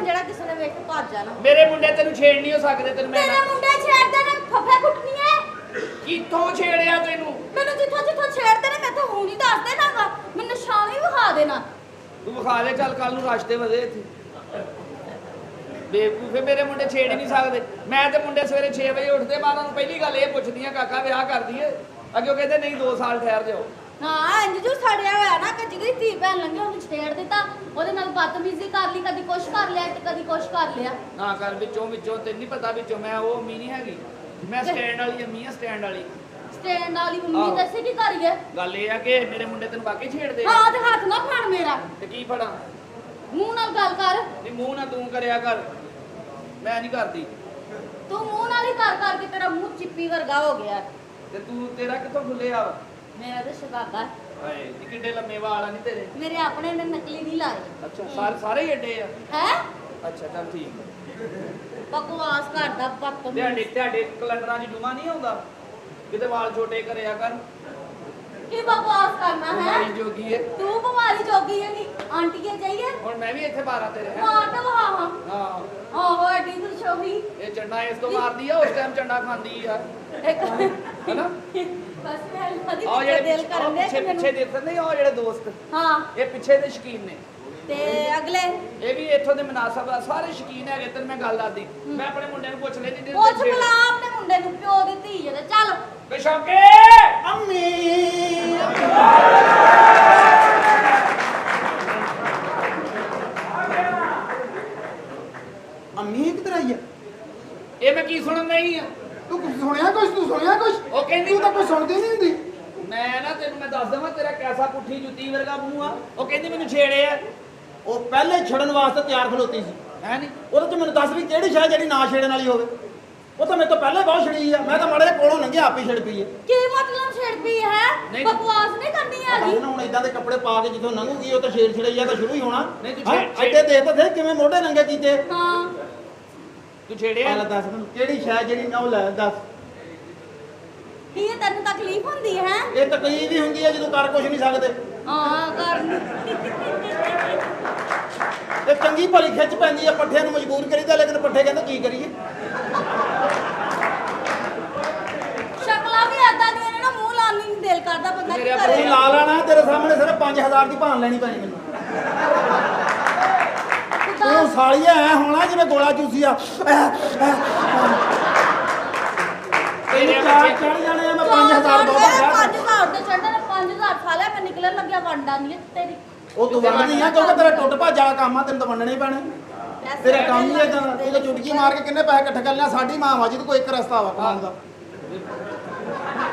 ਜਿਹੜਾ ਕਿਸੇ ਨੇ ਵੇਖ ਕੇ ਭੱਜ ਜਾਣਾ। ਮੇਰੇ ਮੁੰਡੇ ਤੈਨੂੰ ਛੇੜ ਨਹੀਂ ਹੋ ਸਕਦੇ ਤੈਨੂੰ ਮੈਂ ਤੇਰੇ ਮੁੰਡੇ ਛੇੜਦੇ ਨੇ ਫੱਫੇ ਕੁੱਟਣੀਏ। ਕਿੱਥੋਂ ਛੇੜਿਆ ਤੈਨੂੰ? ਮੈਨੂੰ ਜਿੱਥੋਂ ਛੇੜਦੇ ਨੇ ਮੈਂ ਤਾਂ ਹੁਣ ਹੀ ਦੱਸ ਦੇਣਾਗਾ। ਮੈਨੂੰ ਨਿਸ਼ਾਨ ਵੀ ਵਿਖਾ ਦੇਣਾ। ਤੂੰ ਵਿਖਾ ਦੇ ਚੱਲ ਕੱਲ ਨੂੰ ਰਸਤੇ ਵਧੇ ਇੱਥੇ ਬੇਵਕੂਫੇ ਮੇਰੇ ਮੁੰਡੇ ਛੇੜ ਹੀ ਨਹੀਂ ਸਕਦੇ। ਮੈਂ ਤੇ ਮੁੰਡੇ ਸਵੇਰੇ 6 ਵਜੇ ਉੱਠਦੇ ਮੈਂ ਉਹਨਾਂ ਨੂੰ ਪਹਿਲੀ ਗੱਲ ਇਹ ਪੁੱਛਦੀ ਆ ਕਾਕਾ ਵਿਆਹ ਕਰ ਦਈਏ ਅੱਗੇ ਉਹ ਕਹਿੰਦੇ ਨਹੀਂ 2 ਸਾਲ ਠਹਿਰ ਜਾਓ। ਹਾਂ ਇੰਜ ਜੋ ਸੜਿਆ ਹੋਇਆ ਨਾ ਕਿ ਜਿਹਦੀ ਧੀ ਭੈਣ ਲੰਘੇ ਉਹਨੂੰ ਛੇੜ ਦਿੱਤਾ ਉਹਦੇ ਨਾਲ ਬਦਤਮੀਜ਼ੀ ਕਰ ਲਈ ਕਦੀ ਕੁਛ ਕਰ ਲਿਆ ਤੇ ਕਦੀ ਕੁਛ ਕਰ ਲਿਆ। ਨਾ ਕਰ ਵਿੱਚੋਂ ਤੈਨੂੰ ਨਹੀਂ ਪਤਾ ਵਿੱਚੋਂ ਮੈਂ ਉਹ ਅੰਮੀ ਨਹੀਂ ਹੈਗੀ ਮੈਂ ਸਟੈਂਡ ਵਾਲੀ ਅੰਮੀ ਆ ਸਟੈਂਡ ਵਾਲੀ। ਸਟੈਂਡ ਵਾਲੀ ਮੰਮੀ ਦੱਸੇ ਕੀ ਕਰੀਏ? ਗੱਲ ਇਹ ਆ ਕਿ ਮੇਰੇ ਮੁੰਡੇ ਤੈਨੂੰ ਵਾਕਈ ਛੇੜਦੇ ਆ। ਹਾਂ ਤੇ ਹੱਥ ਨਾ ਫੜ ਮੇਰਾ। ਤੇ ਕੀ ਫੜਾਂ? ਮੂੰਹ ਨਾਲ ਗੱਲ ਕਰ। ਨਹੀਂ ਮੂੰਹ ਨਾ ਤੂੰ ਕਰਿਆ ਕਰ ਮੈਂ ਨਹੀਂ ਕਰਦੀ। ਤੂੰ ਮੂੰਹ ਨਾਲ ਹੀ ਕਰ ਕਰਕੇ ਤੇਰਾ ਮੂੰਹ ਚਿੱਪੀ ਵਰਗਾ ਹੋ ਗਿਆ। ਤੇ ਤੂੰ ਤੇਰਾ ਕਿੱਥੋਂ ਖੁੱਲਿਆ ਵਾ? ਮੇਰਾ ਤਾਂ ਸ਼ਗਾਗਾ। ਹਾਏ ਨੀ ਕਿੱਡੇ ਲੰਮੇ ਵਾਲ ਆ ਨਹੀਂ ਤੇਰੇ। ਮੇਰੇ ਆਪਣੇ ਨੇ ਨਕਲੀ ਨਹੀਂ ਲਾਏ। ਅੱਛਾ ਸਾਰੇ ਹੀ ਏਡੇ ਆ। ਹੈ ਅੱਛਾ ਚੱਲ ਠੀਕ। ਬਕਵਾਸ ਕਰਦਾ ਤੁਹਾਡੇ ਕੈਲੰਡਰਾਂ 'ਚ ਜੁਮਾ ਨਹੀਂ ਆਉਂਦਾ ਕਿਤੇ ਵਾਲ ਛੋਟੇ ਕਰਿਆ ਕਰ। ਕੀ ਬਕਵਾਸ ਕਰਨਾ ਹੈ? ਬਿਮਾਰੀ ਜੋਗੀ ਏ ਤੂੰ ਬਿਮਾਰੀ ਜੋਗੀ ਹੈ ਨਹੀਂ ਆਂਟੀਏ ਜਾਈਏ ਹੁਣ ਮੈਂ ਵੀ ਇੱਥੇ 12 ਤੇਰੇ ਹੈ। ਮਾਰ ਤਾਂ ਹਾਂ ਹਾਂ ਆਹੋ ਐਡੀ ਖੁਸ਼ੋਹੀ ਇਹ ਚੰਡਾ ਇਸ ਤੋਂ ਮਾਰਦੀ ਆ ਉਸ ਟਾਈਮ ਚੰਡਾ ਖਾਂਦੀ ਆ ਇੱਕ ਹੈਨਾ। ਬਸ ਮੈਂ ਲਦੀ ਆ ਦਿਲ ਜਿਹੜੇ ਕਰਨ ਦੇ ਪਿੱਛੇ ਦੇਖਦੇ ਨਹੀਂ ਆ ਜਿਹੜੇ ਦੋਸਤ ਹਾਂ ਇਹ ਪਿੱਛੇ ਦੇ ਸ਼ੌਕੀਨ ਨੇ ਤੇ ਅਗਲੇ ਇਹ ਵੀ ਇੱਥੋਂ ਦੇ ਮਨਾਸਬ ਆ ਸਾਰੇ ਸ਼ੌਕੀਨ ਹੈਗੇ ਤੈਨੂੰ ਮੈਂ ਗੱਲ ਦੱਸਦੀ ਮੈਂ ਆਪਣੇ ਮੁੰਡੇ ਨੂੰ ਪੁੱਛ ਲੈਂਦੀ ਤੇ ਪੁੱਛ ਬੁਲਾ ਆਪਣੇ ਮੁੰਡੇ ਨੂੰ ਪਿਓ ਦੀ ਧੀ ਜਿਹਦੇ ਚੱਲ ਵੇ ਸ਼ੌਕੇ ਅੰਮੀ ਅੰਮੀ ਕਿੱਧਰ ਆਈ ਹੈ? ਇਹ ਮੈਂ ਕੀ ਸੁਣਨ ਨਹੀਂ ਆ? ਤੂੰ ਕੁਝ ਸੁਣਿਆ ਕੁਝ? ਤੂੰ ਸੁਣਿਆ ਕੁਝ? ਉਹ ਕਹਿੰਦੀ ਤੂੰ ਤਾਂ ਕੁਝ ਸੁਣਦੀ ਨਹੀਂ ਹੁੰਦੀ। ਮੈਂ ਨਾ ਤੈਨੂੰ ਮੈਂ ਦੱਸ ਦਵਾਂ ਤੇਰਾ ਕੈਸਾ ਪੁੱਠੀ ਜੁੱਤੀ ਵਰਗਾ ਮੂੰਹ ਆ। ਉਹ ਕਹਿੰਦੀ ਮੈਨੂੰ ਛੇੜੇ ਆ। ਉਹ ਪਹਿਲੇ ਛੜਨ ਵਾਸਤੇ ਤਿਆਰ ਖਲੋਤੀ ਸੀ ਹੈ ਨਹੀਂ ਉਹਦੇ ਚ ਮੈਨੂੰ ਦੱਸ ਵੀ ਕਿਹੜੀ ਸ਼ਾਇਦ ਜਿਹੜੀ ਨਾ ਛੇੜਨ ਵਾਲੀ ਹੋਵੇ। ਉਹ ਤਾਂ ਮੇਰੇ ਤੋਂ ਪਹਿਲੇ ਬਹੁਤ ਛੜੀ ਆ ਮੈਂ ਤਾਂ ਮਾੜੇ ਕੋਲੋਂ ਲੰਘਿਆ ਆਪੇ ਛੜ ਪਈ ਹੈ। ਕੀ ਮਤਲਬ ਛੇੜਦੀ ਹੈ? ਨਹੀਂ। ਬਕਵਾਸ ਨਹੀਂ ਕਰਨੀ ਹੈਗੀ। ਨਾ ਹੁਣ ਇਦਾਂ ਦੇ ਕੱਪੜੇ ਪਾ ਕੇ ਜਿੱਥੋਂ ਲੰਘੂਗੀ ਉਹ ਤਾਂ ਛੇੜ ਛੜਈਆ ਤਾਂ ਸ਼ੁਰੂ ਹੀ ਹੋਣਾ। ਨਹੀਂ ਤੂੰ ਹਾਂ, ਅੱਡੇ ਦੇਖ ਤਾਂ ਦੇਖ ਕਿਵੇਂ ਮੋਢੇ ਨੰਗੇ ਕੀਤੇ। ਹਾਂ ਤੂੰ ਛੇੜਿਆ ਪਹਿਲਾਂ ਦੱਸ ਮੈਨੂੰ ਕਿਹੜੀ ਸ਼ਾਇਦ ਜਿਹੜੀ ਨਾ ਉਹ ਲੈ ਦੱਸ। ਕੀ ਤੈਨੂੰ ਤਕਲੀਫ ਹੁੰਦੀ ਹੈ? ਇਹ ਤਕਲੀਫ ਹੀ ਹੁੰਦੀ ਹੈ ਜਦੋਂ ਕਰ ਕੁਝ ਨਹੀਂ ਸਕਦੇ। ਹਾਂ ਕਰ ਤੇ ਚੰਗੀ ਭਲੀ ਖਿੱਚ ਪੈਂਦੀ ਹੈ ਪੱਠਿਆਂ ਨੂੰ ਮਜਬੂਰ ਕਰੀਦਾ ਲੇਕਿਨ ਪੱਠੇ ਕਹਿੰਦੇ ਕੀ ਕਰੀਏ। ਸ਼ਕਲਾਂ ਵੀ ਏਦਾਂ ਦੀਆਂ ਨੇ ਨਾ ਮੂੰਹ ਲਾਣ ਨੂੰ ਨਹੀਂ ਦਿਲ ਕਰਦਾ ਬੰਦਾ ਕੀ ਮੇਰੇ ਕਰੇ। ਤੂੰ ਲਾ ਲੈਣਾ ਤੇਰੇ ਸਾਹਮਣੇ ਸਿਰਫ 5000 ਦੀ ਭਾਨ ਲੈਣੀ ਪੈਣੀ ਮੈਨੂੰ। ਤੂੰ ਸਾਲੀਆ ਐ ਹੋਣਾ ਜਿਵੇਂ ਗੋਲਾ ਚੂਸੀਆ। ਤੇਰੇ ਚਾਰ ਚੜ ਜਾਣੇ ਆ ਮੈਂ 5000 ਦੋ 5000 ਤੇ ਚੜਨਾ 5000 ਸਾਲਿਆ ਮੈਂ ਨਿਕਲਣ ਲੱਗਿਆ ਵੰਡਾ ਨਹੀਂ ਤੇਰੀ। ਉਹ ਤੂੰ ਵੰਡਣੀ ਆ ਕਿਉਂਕਿ ਤੇਰਾ ਟੁੱਟ ਭੱਜ ਵਾਲਾ ਕੰਮ ਆ ਤੈਨੂੰ ਤਾਂ ਵੰਡਣੇ ਹੀ ਪੈਣੇ। ਤੇਰਾ ਕੰਮ ਹੀ ਏਦਾਂ ਦਾ ਤੂੰ ਤਾਂ ਚੁਟਕੀ ਮਾਰ ਕੇ ਕਿੰਨੇ ਪੈਸੇ ਇਕੱਠੇ ਕਰ ਲਿਆ। ਸਾਡੀ ਮਾਂ ਵਾ ਜਿਹਦੇ ਕੋਈ ਇੱਕ ਰਸਤਾ ਵਾ ਕਮਾਉਣ ਦਾ।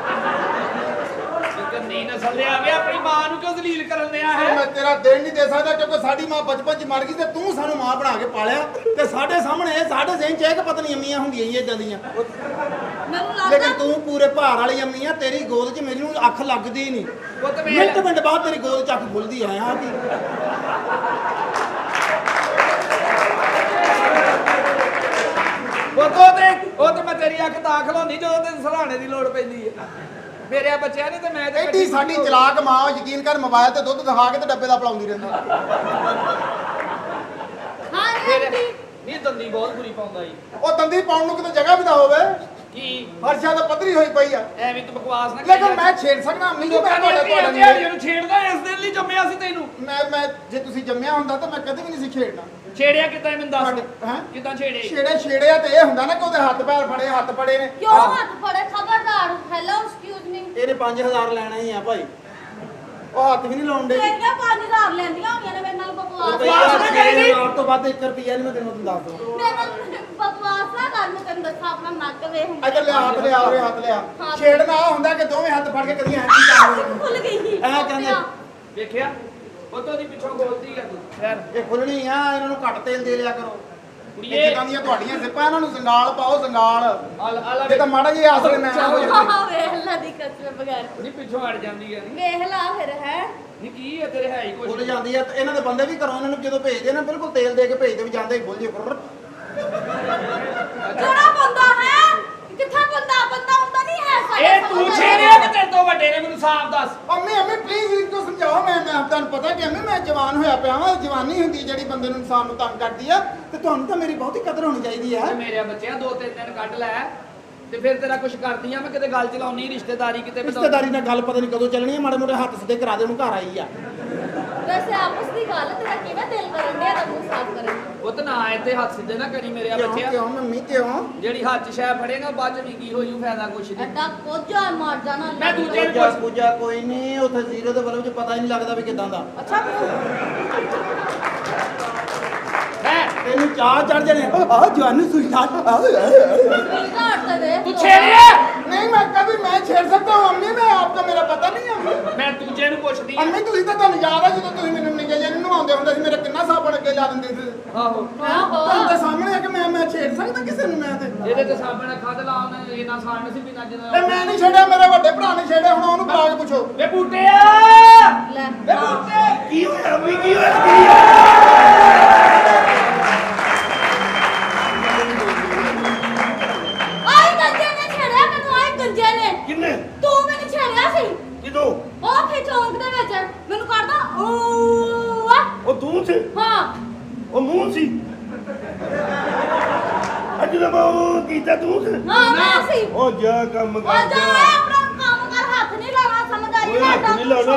ਨਹੀਂ ਨਸਲ ਦੇ ਆ ਗਿਆ ਆਪਣੀ ਮਾਂ ਨੂੰ ਕਿਉਂ ਜ਼ਲੀਲ ਕਰਨ ਦਿਆ ਹੈ? ਮੈਂ ਤੇਰਾ ਦਿਨ ਨਹੀਂ ਦੇ ਸਕਦਾ ਕਿਉਂਕਿ ਸਾਡੀ ਮਾਂ ਬਚਪਨ 'ਚ ਮਰ ਗਈ ਤੇ ਤੂੰ ਸਾਨੂੰ ਮਾਂ ਬਣਾ ਕੇ ਪਾਲਿਆ ਤੇ ਸਾਡੇ ਸਾਹਮਣੇ ਸਾਡੇ ਜ਼ਿਹਨ 'ਚ ਇੱਕ ਪਤਨੀ ਅੰਮੀਆਂ ਹੁੰਦੀਆਂ ਹੀ ਇਦਾਂ ਦੀਆਂ। ਮੈਨੂੰ ਲੱਗਦਾ ਲੇਕਿਨ ਤੂੰ ਪੂਰੇ ਭਾਰ ਵਾਲੀ ਅੰਮੀ ਆ ਤੇਰੀ ਗੋਦ 'ਚ ਮੇਰੀ ਨੂੰ ਅੱਖ ਲੱਗਦੀ ਹੀ ਨਹੀਂ। ਉਹ ਤੇ ਮਿੰਟ ਬਾਅਦ ਤੇਰੀ ਗੋਦ 'ਚ ਅੱਖ ਖੁੱਲਦੀ ਆ ਆ ਕੀ। ਉਹ ਤੇ ਮੈਂ ਤੇਰੀ ਅੱਖ ਤਾਂ ਖਲਾਉਣੀ ਜਦੋਂ ਤੇ ਸਰਾਣੇ ਦੀ ਲੋੜ ਪੈਂਦੀ ਹੈ। ਮੇਰੇ ਬੱਚਿਆਂ ਨੇ ਤੇ ਮੈਂ ਤੇ ਐਡੀ ਸਾਡੀ ਚਲਾਕ ਮਾਂ ਯਕੀਨ ਕਰ ਮੋਬਾਈਲ ਤੇ ਦੁੱਧ ਦਿਖਾ ਕੇ ਤੇ ਡੱਬੇ ਦਾ ਪਲਾਉਂਦੀ ਰਹਿੰਦੀ। ਹਾਂ ਫਿਰ ਆਂਟੀ ਨਹੀਂ ਦੰਦੀ ਬਹੁਤ ਬੁਰੀ ਪਾਉਂਦਾ ਜੀ। ਉਹ ਦੰਦੀ ਪਾਉਣ ਨੂੰ ਕਿਤੇ ਜਗ੍ਹਾ ਵੀ ਤਾਂ ਹੋਵੇ। ਕੀ ਹਰਸ਼ਾ ਤਾਂ ਪੱਧਰੀ ਹੋਈ ਪਈ ਆ। ਐਵੇਂ ਤੂੰ ਬਕਵਾਸ ਨਾ ਲੇਕਿਨ ਮੈਂ ਛੇੜ ਸਕਦਾ ਅੰਮੀ ਨੂੰ। ਮੈਂ ਨੂੰ ਛੇੜਦਾ ਇਸ ਦਿਨ ਲਈ ਜੰਮਿਆ ਸੀ ਤੈਨੂੰ। ਮੈਂ ਜੇ ਤੁਸੀਂ ਜੰਮਿਆ ਹੁੰਦਾ ਤਾਂ ਮੈਂ ਕਦੇ ਵੀ ਨਹੀਂ ਸੀ ਛੇੜਨਾ। ਛੇੜਿਆ ਕਿੱਦਾਂ ਮੈਨੂੰ ਦੱਸ ਹੈਂ? ਕਿੱਦਾਂ ਛੇੜੇ? ਛੇੜਿਆ ਤੇ ਇਹ ਹੁੰਦਾ ਨਾ ਕਿ ਉਹਦੇ ਹੱਥ ਪੈਰ ਫੜੇ ਹੱਥ ਫੜੇ ਨੇ। ਕਿਉਂ ਹੱਥ ਫੜੇ? ਖਬਰਦਾਰ। Hello excuse me. ਇਹਨੇ 5000 ਲੈਣਾ ਹੀ ਆ ਭਾਈ। ਉਹ ਹੱਥ ਵੀ ਨਹੀਂ ਲਾਉਣ ਦੇ। ਤੇਰੀਆਂ 5000 ਲੈਂਦੀਆਂ ਹੋਈਆਂ ਨੇ ਮੇਰੇ ਨਾਲ ਬਕਵਾਸ। ਬਕਵਾਸ ਨਾ ਕਰੀ ਨੀ। ਤੋਂ ਵੱਧ 1 ਰੁਪਿਆ ਨਹੀਂ ਮੈਂ ਤੈਨੂੰ ਦੱਸ ਦੂੰ। ਮੇਰੇ ਨਾਲ ਬਕਵਾਸ ਨਾ ਕਰ। ਮੈਂ ਤੈਨੂੰ ਦੱਸਾਂ ਆਪਣਾ ਨੱਕ ਵੇਖ। ਇੱਧਰ ਲਿਆ ਹੱਥ ਲਿਆ ਉਰੇ ਹੱਥ ਲਿਆ। ਹਾਂ। ਛੇੜਨਾ ਆ ਹੁੰਦਾ ਕਿ ਦੋਵੇਂ ਹੱਥ ਫੜ ਕੇ ਕਦੀ ਹੈਂਕੀ ਕਰਦੇ। ਭੁੱਲ ਗਈ। ਐਂ ਕਹਿੰਦੇ। ਵੇਖਿਆ ਉਤੋਂ ਦੀ ਪਿੱਛੋਂ ਬੋਲਦੀ ਆ ਤੂੰ। ਖੈਰ ਇਹ ਖੁੱਲਣੀ ਆ ਇਹਨਾਂ ਨੂੰ ਘੱਟ ਤੇਲ ਦੇ ਲਿਆ ਕਰੋ। ਕੁੜੀਏ ਜਿੱਦਾਂ ਦੀਆਂ ਤੁਹਾਡੀਆਂ ਜ਼ਿੱਪਾਂ ਇਹਨਾਂ ਨੂੰ ਸੰਗਾਲ ਪਾਓ ਸੰਗਾਲ। ਆਲਾ ਇਹ ਤਾਂ ਮਾੜਾ ਜਿਹਾ ਆਸਰੇ ਮੈਂ ਨਾ ਹੋ ਜਾਂਦੀ। ਹਾਂ ਵੇਖ ਲੈ ਦੀ ਕਸਮ ਬਗੈਰ। ਨਹੀਂ ਪਿੱਛੋਂ ਅੜ ਜਾਂਦੀ ਆ ਨਹੀਂ। ਵੇਖ ਲਾ ਫਿਰ ਹੈ। ਨਹੀਂ ਕੀ ਹੈ ਤੇਰੇ ਹੈ ਹੀ ਕੁਛ। ਖੁੱਲ ਜਾਂਦੀ ਆ ਤੇ ਇਹਨਾਂ ਦੇ ਬੰਦੇ ਵੀ ਘਰੋਂ ਇਹਨਾਂ ਨੂੰ ਜਦੋਂ ਭੇਜਦੇ ਨਾ ਬਿਲਕੁਲ ਤੇਲ ਦੇ ਕੇ ਭੇਜਦੇ ਵੀ ਜਾਂਦੇ ਹੀ ਖੁੱਲ ਜੇ। ਕਿਹੜਾ ਬੰਦਾ ਹੈ? ਕਿੱਥੇ ਬੰਦਾ ਹੁੰਦਾ ਨਹੀਂ ਹੈ ਇਹ ਤੂੰ ਛੇੜਿਆ ਕਿ ਤੇਰੇ ਤੋਂ ਵੱਡੇ ਨੇ ਮੈਨੂੰ ਸਾਫ਼ ਦੱਸ। ਅੰਮੀ ਪਲੀਜ਼ ਇनको ਸਮਝਾਓ। ਮੈਂ ਤੁਹਾਨੂੰ ਪਤਾ ਕਿ ਅੰਮੀ ਮੈਂ ਜਵਾਨ ਹੋਇਆ ਪਿਆ ਵਾਂ। ਜਵਾਨੀ ਹੁੰਦੀ ਜਿਹੜੀ ਬੰਦੇ ਨੂੰ ਇਨਸਾਨ ਨੂੰ ਤੰਗ ਕਰਦੀ ਆ ਤੇ ਤੁਹਾਨੂੰ ਤਾਂ ਮੇਰੀ ਬਹੁਤੀ ਕਦਰ ਹੋਣੀ ਚਾਹੀਦੀ ਆ। ਮੇਰੇ ਬੱਚਿਆਂ 2-3 ਦਿਨ ਕੱਢ ਲੈ ਤੇ ਫਿਰ ਤੇਰਾ ਕੁਝ ਕਰਦੀ ਆ। ਮੈਂ ਕਿਤੇ ਗੱਲ ਚਲਾਉਣੀ ਰਿਸ਼ਤੇਦਾਰੀ ਕਿਤੇ ਰਿਸ਼ਤੇਦਾਰੀ ਨਾਲ ਗੱਲ ਪਤਾ ਨਹੀਂ ਕਦੋਂ ਚੱਲਣੀ ਆ। ਮਾੜੇ ਮੋਟੇ ਹੱਥ ਸਿੱਧੇ ਕਰਾ ਦੇ, ਉਹਨੂੰ ਘਰ ਆਈ ਆ। ਵੈਸੇ ਆਪਸ ਦੀ ਗੱਲ ਤੇਰਾ ਕਿਵੇਂ ਦਿਲ ਕਰਨ ਡਿਆ ਦਾ ਮੂੰਹ ਸਾਫ਼ ਕਰਨ ਨੂੰ? ਉਹ ਤਾਂ ਨਾ ਇੱਥੇ ਹੱਥ ਸਿੱਧੇ ਨਾ ਕਰੀ ਮੇਰੇ ਬੱਚਿਆ। ਕਿਉਂ ਮੰਮੀ ਕਿਉਂ? ਜਿਹੜੀ ਹੱਥ 'ਚ ਸ਼ੈ ਫੜੇਗਾ ਬਾਅਦ 'ਚ ਵੀ ਕੀ ਹੋ ਜੂ, ਫਾਇਦਾ ਕੁਛ ਨਹੀਂ। ਐਡਾ ਕੋਝਾ ਮਾਰ ਜਾਣਾ। ਮੈਂ ਦੂਜੇ ਨੂੰ ਪੂਜਾ ਪੂਜਾ ਕੋਈ ਨਹੀਂ, ਉੱਥੇ ਜ਼ੀਰੋ ਦੇ ਬਲਬ 'ਚ ਪਤਾ ਹੀ ਨਹੀਂ ਲੱਗਦਾ ਵੀ ਕਿਦਾਂ ਦਾ। ਅੱਛਾ ਹੈ ਤੈਨੂੰ ਚਾਹ ਚੜ ਜਾਣੇ ਆ ਜਵਾਨੀ ਸੂਈ ਠਾਕ। ਘਾਟ ਤੇ ਦੇ ਤੂੰ ਛੇੜਿਆ। नहीं मैं कभी मैं छेड़ सकता हूँ अम्मी। मैं आपका मेरा पता नहीं है ਮੈਂ ਦੂਜੇ ਨੂੰ ਪੁੱਛਦੀ ਆ। अम्मी तुझे तो ਤੁਹਾਨੂੰ याद है ਜਦੋਂ ਤੁਸੀਂ ਮੈਨੂੰ ਨਿੱਕੇ ਜਿਹੇ ਨੂੰ ਨਵਾਉਂਦੇ ਹੁੰਦੇ ਸੀ, ਮੇਰਾ ਕਿੰਨਾ ਸਾਬਣ ਅੱਗੇ ਲਾ ਦਿੰਦੇ ਸੀ। ਆਹੋ ਤੁਹਾਨੂੰ ਤਾਂ ਸਾਹਮਣੇ ਆ ਕਿ ਮੈਂ ਛੇੜ ਸਕਦਾ ਕਿਸੇ ਨੂੰ। ਮੈਂ ਤੇ ਇਹਦੇ ਤੇ ਸਾਬਣ ਖੱਦ ਲਾਉਣ ਇਹਨਾਂ ਸਾੜਨ ਸੀ ਵੀ ਨੱਜ ਤੇ ਮੈਂ ਨਹੀਂ ਛੇੜਿਆ, ਮੇਰੇ ਵੱਡੇ ਭਰਾ ਨੇ ਛੇੜਿਆ। ਹੁਣ ਉਹਨੂੰ ਬੁਲਾ ਕੇ ਪੁੱਛੋ। ਵੇ ਬੂਟਿਆ ਲੈ ਵੇ ਬੂਟੇ ਕੀ ਹੋਇਆ ਵੀ ਕੀ ਹੋਇਆ? ਆਈ ਗੰਜੇ ਨੇ ਛੇੜਿਆ ਮੈਨੂੰ। ਆਈ ਗੰਜੇ ਨੇ। ਕਿੰਨੇ? ਤੂੰ ਮੈਨੂੰ ਛੇੜਿਆ ਸੀ ਕਿਦੋਂ? ਉਹ ਖੇ ਚੌਂਕ ਦੇ ਵਿੱਚ ਮੈਨੂੰ ਕਰਦਾ ਓ ਆ। ਉਹ ਤੂੰ ਸੀ? ਹਾਂ ਉਹ ਮੂੰਹ ਸੀ? ਅੱਜ ਦਾ ਉਹ ਕੀਤਾ ਤੂੰ ਸੀ? ਹਾਂ ਮੈਂ ਸੀ। ਉਹ ਜਾ ਕੰਮ ਉਹ ਕਰ ਜਾ ਜਾ। ਆਪਣਾ ਕੰਮ ਕਰ, ਹੱਥ ਨਹੀਂ ਲਾਉਣਾ। ਸਮਝ ਆਈ ਓਏ, ਹੱਥ ਨਹੀਂ ਲਾਉਣਾ।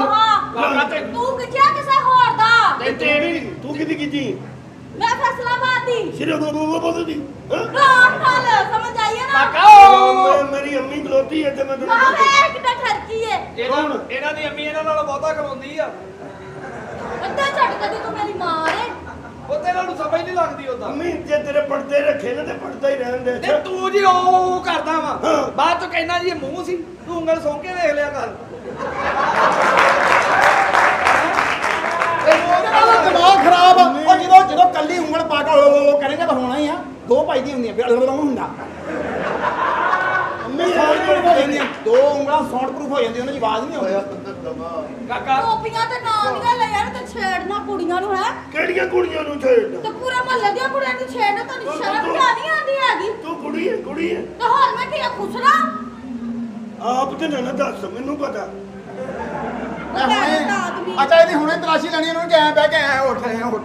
ਕਾਕਾ ਤੇ ਤੂੰ ਕਿਹਾ ਕਿਸੇ ਹੋਰ ਦਾ। ਤੇ ਤੇਰੀ ਤੂੰ ਕਿਹਦੀ ਕੀਤੀ? ਮੈਂ ਫੈਸਲਾਬਾਦ ਦੀ ਸਿਰੇ ਉਹ ਬੋਲਦੀ ਹਾਂ? ਰਾਮ ਨਾਲ ਸਮਝ ਆਈ ਹੈ ਨਾ। ਕਾਕਾ ਮੇਰੀ ਅੰਮੀ ਖਲੋਤੀ ਹੈ ਤੇ ਮੈਂ ਮਾਂ ਵੇ ਕਿੱਡਾ ਠਰਕੀ ਹੈ। ਇਹਨਾਂ ਦੀ ਅੰਮੀ ਇਹਨਾਂ ਨਾਲੋਂ ਬਹੁਤਾ ਖਲੋਂਦੀ ਆ। ਅੱਧਾ ਝਟਕਾ ਦੀ ਤੂੰ ਮੇਰੀ ਮਾਂ ਏ। ਉਹ ਤੇ ਇਹਨਾਂ ਨੂੰ ਸਮਝ ਨਹੀਂ ਲੱਗਦੀ ਉਹਦਾ। ਅੰਮੀ ਜੇ ਤੇਰੇ ਪਰਦੇ ਰੱਖੇ ਨਾ ਤੇ ਪਰਦਾ ਹੀ ਰਹਿਣ ਦੇ। ਤੇ ਤੂੰ ਜੀ ਉਹ ਕਰਦਾ ਵਾ ਹਾਂ। ਬਾਅਦ ਚ ਕਹਿੰਦਾ ਜੀ ਇਹ ਮੂੰਹ ਸੀ। ਤੂੰ ਉਂਗਲ ਸੌਂ ਕੇ ਵੇਖ ਲਿਆ ਕਰ। ਉਹਦਾ ਦਿਮਾਗ ਖਰਾਬ ਆ। ਉਹ ਜਦੋਂ ਕੱਲੀ ਉਂਗਲ ਪਾ ਕੇ ਉਹ ਕਰੇਗਾ ਤਾਂ ਹੋਣਾ ਹੀ ਆ। ਦੋ ਭਾਈ ਦੀ ਹੁੰਦੀਆਂ ਫਿਰ ਹੁੰਦਾ। ਅੰਮੀ ਦੋ ਉਂਗਲਾਂ ਸਾਊਂਡ ਪ੍ਰੂਫ ਹੋ ਜਾਂਦੀਆਂ, ਉਹਨਾਂ ਦੀ ਆਵਾਜ਼ ਨਹੀਂ ਆਉਂਦੀ। ਕਾਕਾ ਟੋਪੀਆਂ ਤੇ ਨਾਂ ਦੀਆਂ ਲੈ ਯਾਰ ਤੇ ਛੇੜਨਾ ਕੁੜੀਆਂ ਨੂੰ ਹੈ। ਕਿਹੜੀਆਂ ਕੁੜੀਆਂ ਨੂੰ ਛੇੜਦਾ? ਤੇ ਪੂਰੇ ਮਹੱਲੇ ਦੀਆਂ ਕੁੜੀਆਂ ਨੂੰ ਛੇੜਨਾ ਤੁਹਾਨੂੰ ਸ਼ਰਮ ਨਹੀਂ ਆਉਂਦੀ ਹੈਗੀ। ਤੂੰ ਕੁੜੀ ਹੈ ਕੁੜੀ ਹੈ। ਤੇ ਹੋਰ ਮੈਂ ਕੀ ਖੁਸਰਾ ਆਪ ਤੇ ਨਾ ਦੱਸ ਮੈਨੂੰ ਪਤਾ। ਅੱਛਾ ਇਹਦੀ ਹੁਣੇ ਤਲਾਸ਼ੀ ਲੈਣੀ, ਉਹਨੂੰ ਕਿ ਐਂ ਬਹਿ ਕੇ ਐਂ ਉੱਠ ਰਹੇ ਉੱਠ।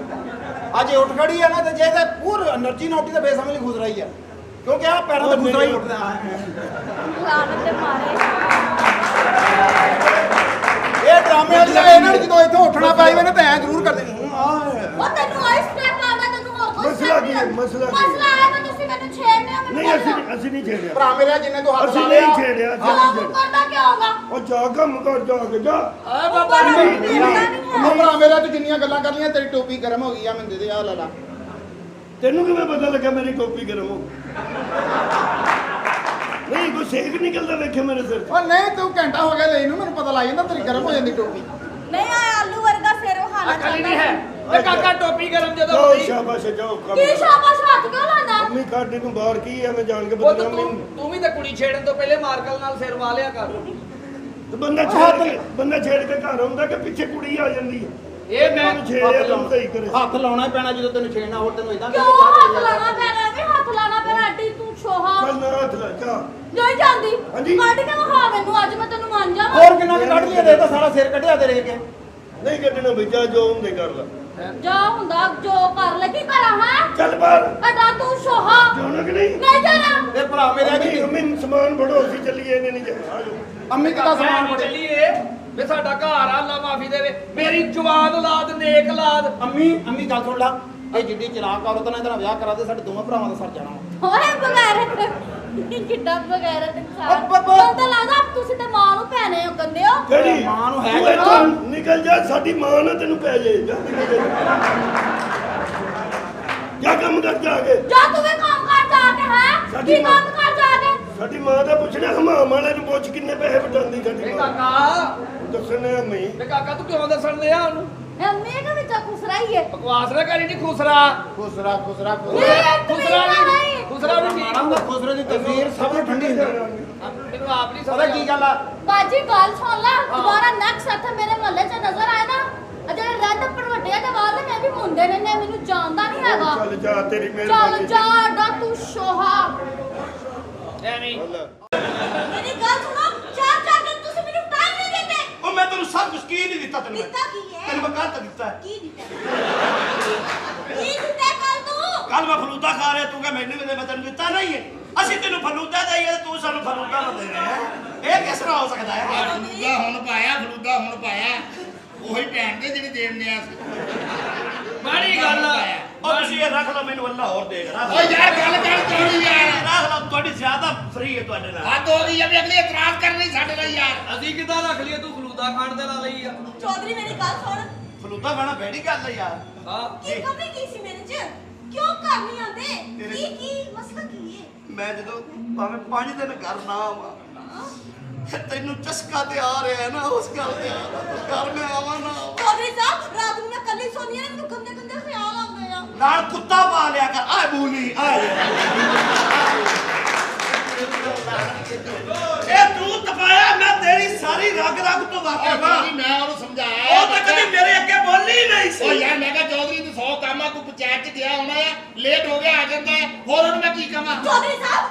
ਅੱਜ ਇਹ ਉੱਠ ਖੜੀ ਆ ਨਾ ਤੇ ਜੇ ਤੇ ਪੂਰ એનર્ਜੀ ਨੋਟੀ ਤੇ ਬੇਸਮਝ ਨਹੀਂ ਖੁਸ ਰਹੀ ਆ, ਕਿਉਂਕਿ ਆ ਪੈਰਾਂ ਤੇ ਖੁਸਰਾ ਹੀ ਉੱਠਦਾ ਆ। ਲਾਨਤ ਤੇ ਮਾਰੇ। ਇਹ ਡਰਾਮੇ ਵਾਲੀ ਜਗ੍ਹਾ ਇਹਨਾਂ ਨੂੰ ਜਦੋਂ ਇੱਥੋਂ ਉੱਠਣਾ ਪੈ ਜਾਵੇ ਨਾ ਤਾਂ ਐਂ ਜ਼ਰੂਰ ਕਰਦੇ ਉਹ ਤੈਨੂੰ ਆਈ ਸਟੈਪ ਆਉਂਦਾ, ਤੈਨੂੰ ਹੋਰ ਕੋਈ ਮਸਲਾ ਕੀ ਹੈ? ਮਸਲਾ ਕੀ ਹੈ? ਮਸਲਾ ਹੈ ਕਿ ਤੁਸੀਂ ਮੈਨੂੰ ਛੇੜਨੇ ਹੋ। ਮੈਨੂੰ ਨਹੀਂ ਅਸੀਂ ਨਹੀਂ ਛੇੜਿਆ। ਭਰਾ ਮੇਰੇ ਜਿੰਨੇ ਤੋਂ ਹੱਥ ਅਸੀਂ ਲਾ ਨਹੀਂ ਲਿਆ ਛੇੜਿਆ। ਅਸੀਂ ਆਹ ਨਹੀਂ ਛੇੜਿਆ। ਕਰਦਾ ਕਿਉਂ ਹੋਗਾ? ਉਹ ਜਾ ਕੰਮ ਕਰ ਜਾ ਕੇ ਜਾ। ਆ ਬਾਬਾ ਜੀ ਭਰਾ ਮੇਰਾ ਤੂੰ ਜਿੰਨੀਆਂ ਗੱਲਾਂ ਕਰ ਲੀਆਂ, ਤੇਰੀ ਟੋਪੀ ਗਰਮ ਹੋ ਗਈ ਆ। ਮੈਨੂੰ ਦੇ ਦੇ ਆ ਲੈ ਲਾ। ਤੈਨੂੰ ਕਿਵੇਂ ਪਤਾ ਲੱਗਾ ਮੇਰੀ ਟੋਪੀ ਗਰਮ ਹੋ? ਨਹੀਂ ਕੋਈ ਸੇਕ ਨਿਕਲਦਾ ਵੇਖੇ ਮੇਰੇ ਸਿਰ ਤੋਂ। ਉਹ ਨਹੀਂ ਤੂੰ ਘੰਟਾ ਹੋ ਗਿਆ ਲਈ ਨੂੰ, ਮੈਨੂੰ ਪਤਾ ਲੱਗ ਜਾਂਦਾ ਤੇਰੀ ਗਰਮ ਹੋ ਜਾਂਦੀ ਟੋਪੀ। ਨਹੀਂ ਆ ਆਲੂ ਵਰਗਾ ਸਿਰ ਵਹਾਣਾ ਅਕਲ ਹੀ ਨਹੀਂ ਹੈ। ਤੇ ਕਾਕਾ ਟੋਪੀ ਗਰਮ ਜਦੋਂ ਜਾਓ ਹੁੰਦੀ ਸ਼ਾਬਾਸ਼ ਜਾਓ ਕੰਮ। ਕੀ ਸ਼ਾਬਾਸ਼ ਹੱਥ ਕਿਉਂ ਲਾਣਾ? ਮੰਮੀ ਕਾਢੀ ਨੂੰ ਬਾਹਰ ਕੀ ਐ ਮੈਂ ਜਾਣ ਕੇ ਉਹ ਤਾਂ ਬਦਨਾਮੀ। ਤੂੰ ਵੀ ਤਾਂ ਕੁੜੀ ਛੇੜਨ ਤੋਂ ਪਹਿਲੇ ਮਾਰਕਲ ਨਾਲ ਸਿਰ ਵਾ ਲਿਆ ਕਰ। ਤੇ ਬੰਦਾ ਛੇੜ ਕੇ ਘਰ ਆਉਂਦਾ ਕਿ ਪਿੱਛੇ ਕੁੜੀ ਆ ਜਾਂਦੀ ਹੈ। ਇਹ ਮੈਂ ਮੈਨੂੰ ਛੇੜਿਆ ਤੂੰ ਸਹੀ ਕਰੇ। ਹੱਥ ਲਾਉਣਾ ਹੀ ਪੈਣਾ ਜਦੋਂ ਤੈਨੂੰ ਛੇੜਨਾ, ਹੋਰ ਤੈਨੂੰ ਇਦਾਂ ਕਿਉਂ ਹੱਥ ਲਾਣਾ ਪੈਣਾ? ਵੀ ਹੱਥ ਲਾਣਾ ਪੈਣਾ ਅੱਡੀ ਤੂੰ ਛੋਹਾ ਚੱਲ ਨਾ ਹੱਥ ਲਾ ਜਾ। ਨਹੀਂ ਜਾਂਦੀ। ਹਾਂਜੀ। ਕੱਢ ਕੇ ਵਿਖਾ ਮੈਨੂੰ, ਅੱਜ ਮੈਂ ਤੈਨੂੰ ਮੰਨ ਜਾਵਾਂ। ਹੋਰ ਕਿੰਨਾ ਕੁ ਕੱਢ ਲਿਆ, ਦੇ ਤਾਂ ਸਾਰਾ ਸਿਰ ਕੱਢਿਆ ਤੇਰੇ ਕੇ। ਨਹੀਂ ਕੱਢਣਾ ਬਈ ਜਾ ਜੋ ਹੁੰਦੇ ਕਰ ਲਾ। ਜਾ ਹੁੰਦਾ ਜੋ ਕਰ ਲੈ, ਕੀ ਕਰਾਂ ਹਾਂ? ਚੱਲ ਬਾਹਰ ਅੱਡਾ ਤੂੰ ਛੋਹਾ ਜਾਣਾ ਕਿ ਨਹੀਂ? ਨਹੀਂ ਜਾਣਾ। ਤੇ ਭਰਾ ਮੇਰੇ ਅੰਮੀ ਅੰਮੀ ਸਮਾਨ ਫੜੋ ਅਸੀਂ ਚੱਲੀਏ ਇਹਨੇ ਨਹੀਂ ਜਾਣਾ। ਆ ਜਾਓ। ਅੰਮੀ ਕਿਦਾ ਸਮਾਨ ਫੜੇ। ਚੱਲੀਏ ਵੇ ਸਾਡਾ ਘਰ ਆ, ਅੱਲਾ ਮਾਫੀ ਦੇਵੇ। ਮੇਰੀ ਜਵਾਨ ਔਲਾਦ ਨੇਕ ਔਲਾਦ। ਅੰਮੀ ਗੱਲ ਸੁਣ ਲਾ। ਇਹ ਜਿੱਡੀ ਚਲਾਕ ਔਰਤ ਨਾਲ ਇਹਦਾ ਵਿਆਹ ਕਰਾ ਦੇ, ਸਾਡੇ ਦੋਵਾਂ ਭਰਾਵਾਂ ਦਾ ਸਰ ਜਾਣਾ। ਓਏ ਬਗੈਰਤ ਕਿੱਡਾ ਬਗੈਰਤ ਇਨਸਾਨ। ਅੱਬ ਅੱਬ। ਮੈਨੂੰ ਤਾਂ ਲੱਗਦਾ ਤੁਸੀਂ ਤੇ ਮਾਂ ਨੂੰ ਭੈਣੇ ਹੋ ਕੰਦੇ ਹੋ। ਕਿਹੜੀ ਮਾਂ ਨੂੰ ਹੈ ਤੂੰ ਇੱਥੋਂ ਨਿਕਲ ਜਾ, ਸਾਡੀ ਮਾਂ ਨਾ ਤੈਨੂੰ ਪੈ ਜੇ। ਜਾ ਨਿਕਲ ਜਾ। ਜਾ ਕੰਮ ਕਰ ਜਾ ਕੇ। ਜਾ ਤੂੰ ਵੀ ਕੰਮ ਕਰ ਜਾ ਕੇ ਹੈ। ਸਾਡੀ ਕੀ ਮਾਂ- ਕੰਮ ਕਰ ਜਾ ਕੇ? ਸਾਡੀ ਮਾਂ ਦਾ ਪੁੱਛਣਾ ਹਮਾਮ ਵਾਲੇ ਨੂੰ ਪੁੱਛ ਕਿੰਨੇ ਪੈਸੇ ਵਟਾਉਂਦੀ ਸਾਡੀ ਵੇ ਮਾਂ। ਕਾਕਾ ਦੱਸਣੇ ਅੰਮੀ। ਵੇ ਕਾਕਾ ਤੂੰ ਕਿਉਂ ਦੱਸਣ ਲਿਆ ਉਹਨੂੰ? ਅੰਮੀ ਦੇ ਵਿੱਚ ਖੁਸਰਾਈ ਹੈ। ਬਕਵਾਸ ਨਾ ਕਰੀ ਨਹੀਂ ਖੁਸਰਾ। ਖੁਸਰਾ ਖੁਸਰਾ ਵੀ ਮਾਣਾ ਦਾ ਖੁਸਰੇ ਦੀ ਤਸਵੀਰ ਸਭ ਨੂੰ ਠੰਡੀ ਹੁੰਦੀ ਹੈ। ਮੈਨੂੰ ਆਪ ਨਹੀਂ ਪਤਾ ਕੀ ਗੱਲ ਆ, ਬਾਜੀ ਗੱਲ ਸੁਣ ਲੈ, ਦੁਬਾਰਾ ਨੈਕਸਟ ਹੱਥ ਮੇਰੇ ਮਹੱਲੇ 'ਚ ਨਜ਼ਰ ਆਏ ਨਾ, ਆ ਜਿਹੜੇ ਰੈੱਡ ਪਰਵੱਟਿਆ ਦੇ ਵਾਲ ਨੇ, ਮੈਂ ਵੀ ਮੁੰਡੇ ਨੇ ਮੈਨੂੰ ਜਾਣਦਾ ਨਹੀਂ ਹੈਗਾ। ਚੱਲ ਜਾ ਤੇਰੀ ਚੱਲ ਮਿਹਰਬਾਨੀ। ਜਾ ਅੱਡਾ ਤੂੰ ਸ਼ੋਹਾ। ਐਵੇਂ ਚੱਲ। ਮੇਰੀ ਗੱਲ ਸੁਣੋ, ਮੈਂ ਤੈਨੂੰ ਸਭ ਕੁਝ ਕੀ ਨਹੀਂ ਦਿੱਤਾ ਤੈਨੂੰ ਦਿੱਤਾ ਕੀ ਹੈ? ਤੈਨੂੰ ਮੈਂ ਕੱਲ ਤਾਂ ਦਿੱਤਾ ਹੈ। ਕੀ ਦਿੱਤਾ ਕੀ ਦਿੱਤਾ ਕੱਲ ਤੂੰ? ਕੱਲ ਮੈਂ ਫਲੂਦਾ ਖਾ ਰਿਹਾ ਤੂੰ ਕਹ ਮੈਨੂੰ ਵੀ ਦੇ, ਮੈਂ ਤੈਨੂੰ ਦਿੱਤਾ ਨਹੀਂ ਹੈ। ਅਸੀਂ ਤੈਨੂੰ ਫਲੂਦਾ ਦੇਈਏ ਤੇ ਤੂੰ ਸਾਨੂੰ ਫਲੂਦਾ ਨਾ ਦੇ ਰਿਹਾ ਹੈ। ਇਹ ਕਿਸ ਤਰ੍ਹਾਂ ਹੋ ਸਕਦਾ ਹੈ? ਫਲੂਦਾ ਹੁਣ ਪਾਇਆ ਉਹੀ ਭੈਣ ਦੇ ਜਿਹੜੀ ਦੇਣ ਡਿਆ ਸੀ। ਮਾੜੀ ਗੱਲ ਆ। ਉਹ ਤੁਸੀਂ ਇਹ ਰੱਖ ਲਓ, ਮੈਨੂੰ ਅੱਲਾ ਹੋਰ ਦੇਗਾ। ਓ ਯਾਰ ਗੱਲ ਕਰ ਚੋਰੀ ਯਾਰ, ਰੱਖ ਲਓ, ਤੁਹਾਡੀ ਜ਼ਿਆਦਾ ਫਰੀ ਹੈ ਤੁਹਾਡੇ ਨਾਲ। ਹੱਦ ਹੋ ਗਈ ਆ ਵੀ ਅਗਲੀ ਇਤਰਾਜ਼ ਕਰਨੀ ਸਾਡੇ ਨਾਲ ਯਾਰ। ਅਸੀਂ ਕਿੱਦਾਂ ਰੱਖ ਲਈਏ, ਤੂੰ ਫਲੂਦਾ ਖਾਣ ਦੇ ਲਾ ਲਈ ਆ। ਚੌਧਰੀ ਮੇਰੀ ਗੱਲ ਸੁਣ। ਫਲੂਦਾ ਖਾਣਾ ਬੈੜੀ ਗੱਲ ਹੈ ਯਾਰ। ਹਾਂ ਕੀ ਕਮੀ ਕੀ ਸੀ ਮੇਰੇ ਚ? ਕਿਉਂ ਘਰ ਨਹੀਂ ਆਉਂਦੇ? ਕੀ ਮਸਲਾ ਕੀ ਹੈ? ਮੈਂ ਜਦੋਂ ਭਾਵੇਂ 5 ਦਿਨ ਘਰ ਨਾ ਆਵਾਂ, ਤੈਨੂੰ ਚਸਕਾ ਤੇ ਆ ਰਿਹਾ ਨਾ ਉਸ ਗੱਲ ਤੇ ਘਰ ਮੈਂ ਆਵਾਂ ਨਾ ਆਵਾਂ। ਚੌਧਰੀ ਸਾਹਿਬ ਰਾਤ ਨੂੰ ਮੈਂ ਕੱਲੀ ਸੋਨੀ ਆ, ਮੈਨੂੰ ਗੰਦੇ ਗੰਦੇ ਖਿਆਲ ਆਉਂਦੇ ਆ। ਨਾਲ ਕੁੱਤਾ ਪਾ ਲਿਆ ਕਰ। ਆ ਬੂਲੀ ਆ ਇਹ ਤੂੰ ਤਪਾਇਆ, ਮੈਂ ਤੇਰੀ ਸਾਰੀ ਰਗ ਰਗ ਤੋਂ ਵਾਕਿਫ ਹਾਂ। ਮੈਂ ਉਹਨੂੰ ਸਮਝਾਇਆ, ਉਹ ਤਾਂ ਕਦੇ ਮੇਰੇ ਅੱਗੇ ਬੋਲੀ ਨਹੀਂ ਸੀ। ਓ ਯਾਰ ਮੈਂ ਕਿਹਾ ਚੌਧਰੀ ਨੂੰ 100 ਕੰਮ ਆ, ਕੋਈ ਪੰਚਾਇਤ ਚ ਗਿਆ ਹੋਣਾ ਆ, ਲੇਟ ਹੋ ਗਿਆ ਆ ਜਾਂਦਾ ਹੈ, ਹੋਰ ਉਹਨੂੰ ਮੈਂ ਕੀ ਕਹਾਂ। ਚੌਧਰੀ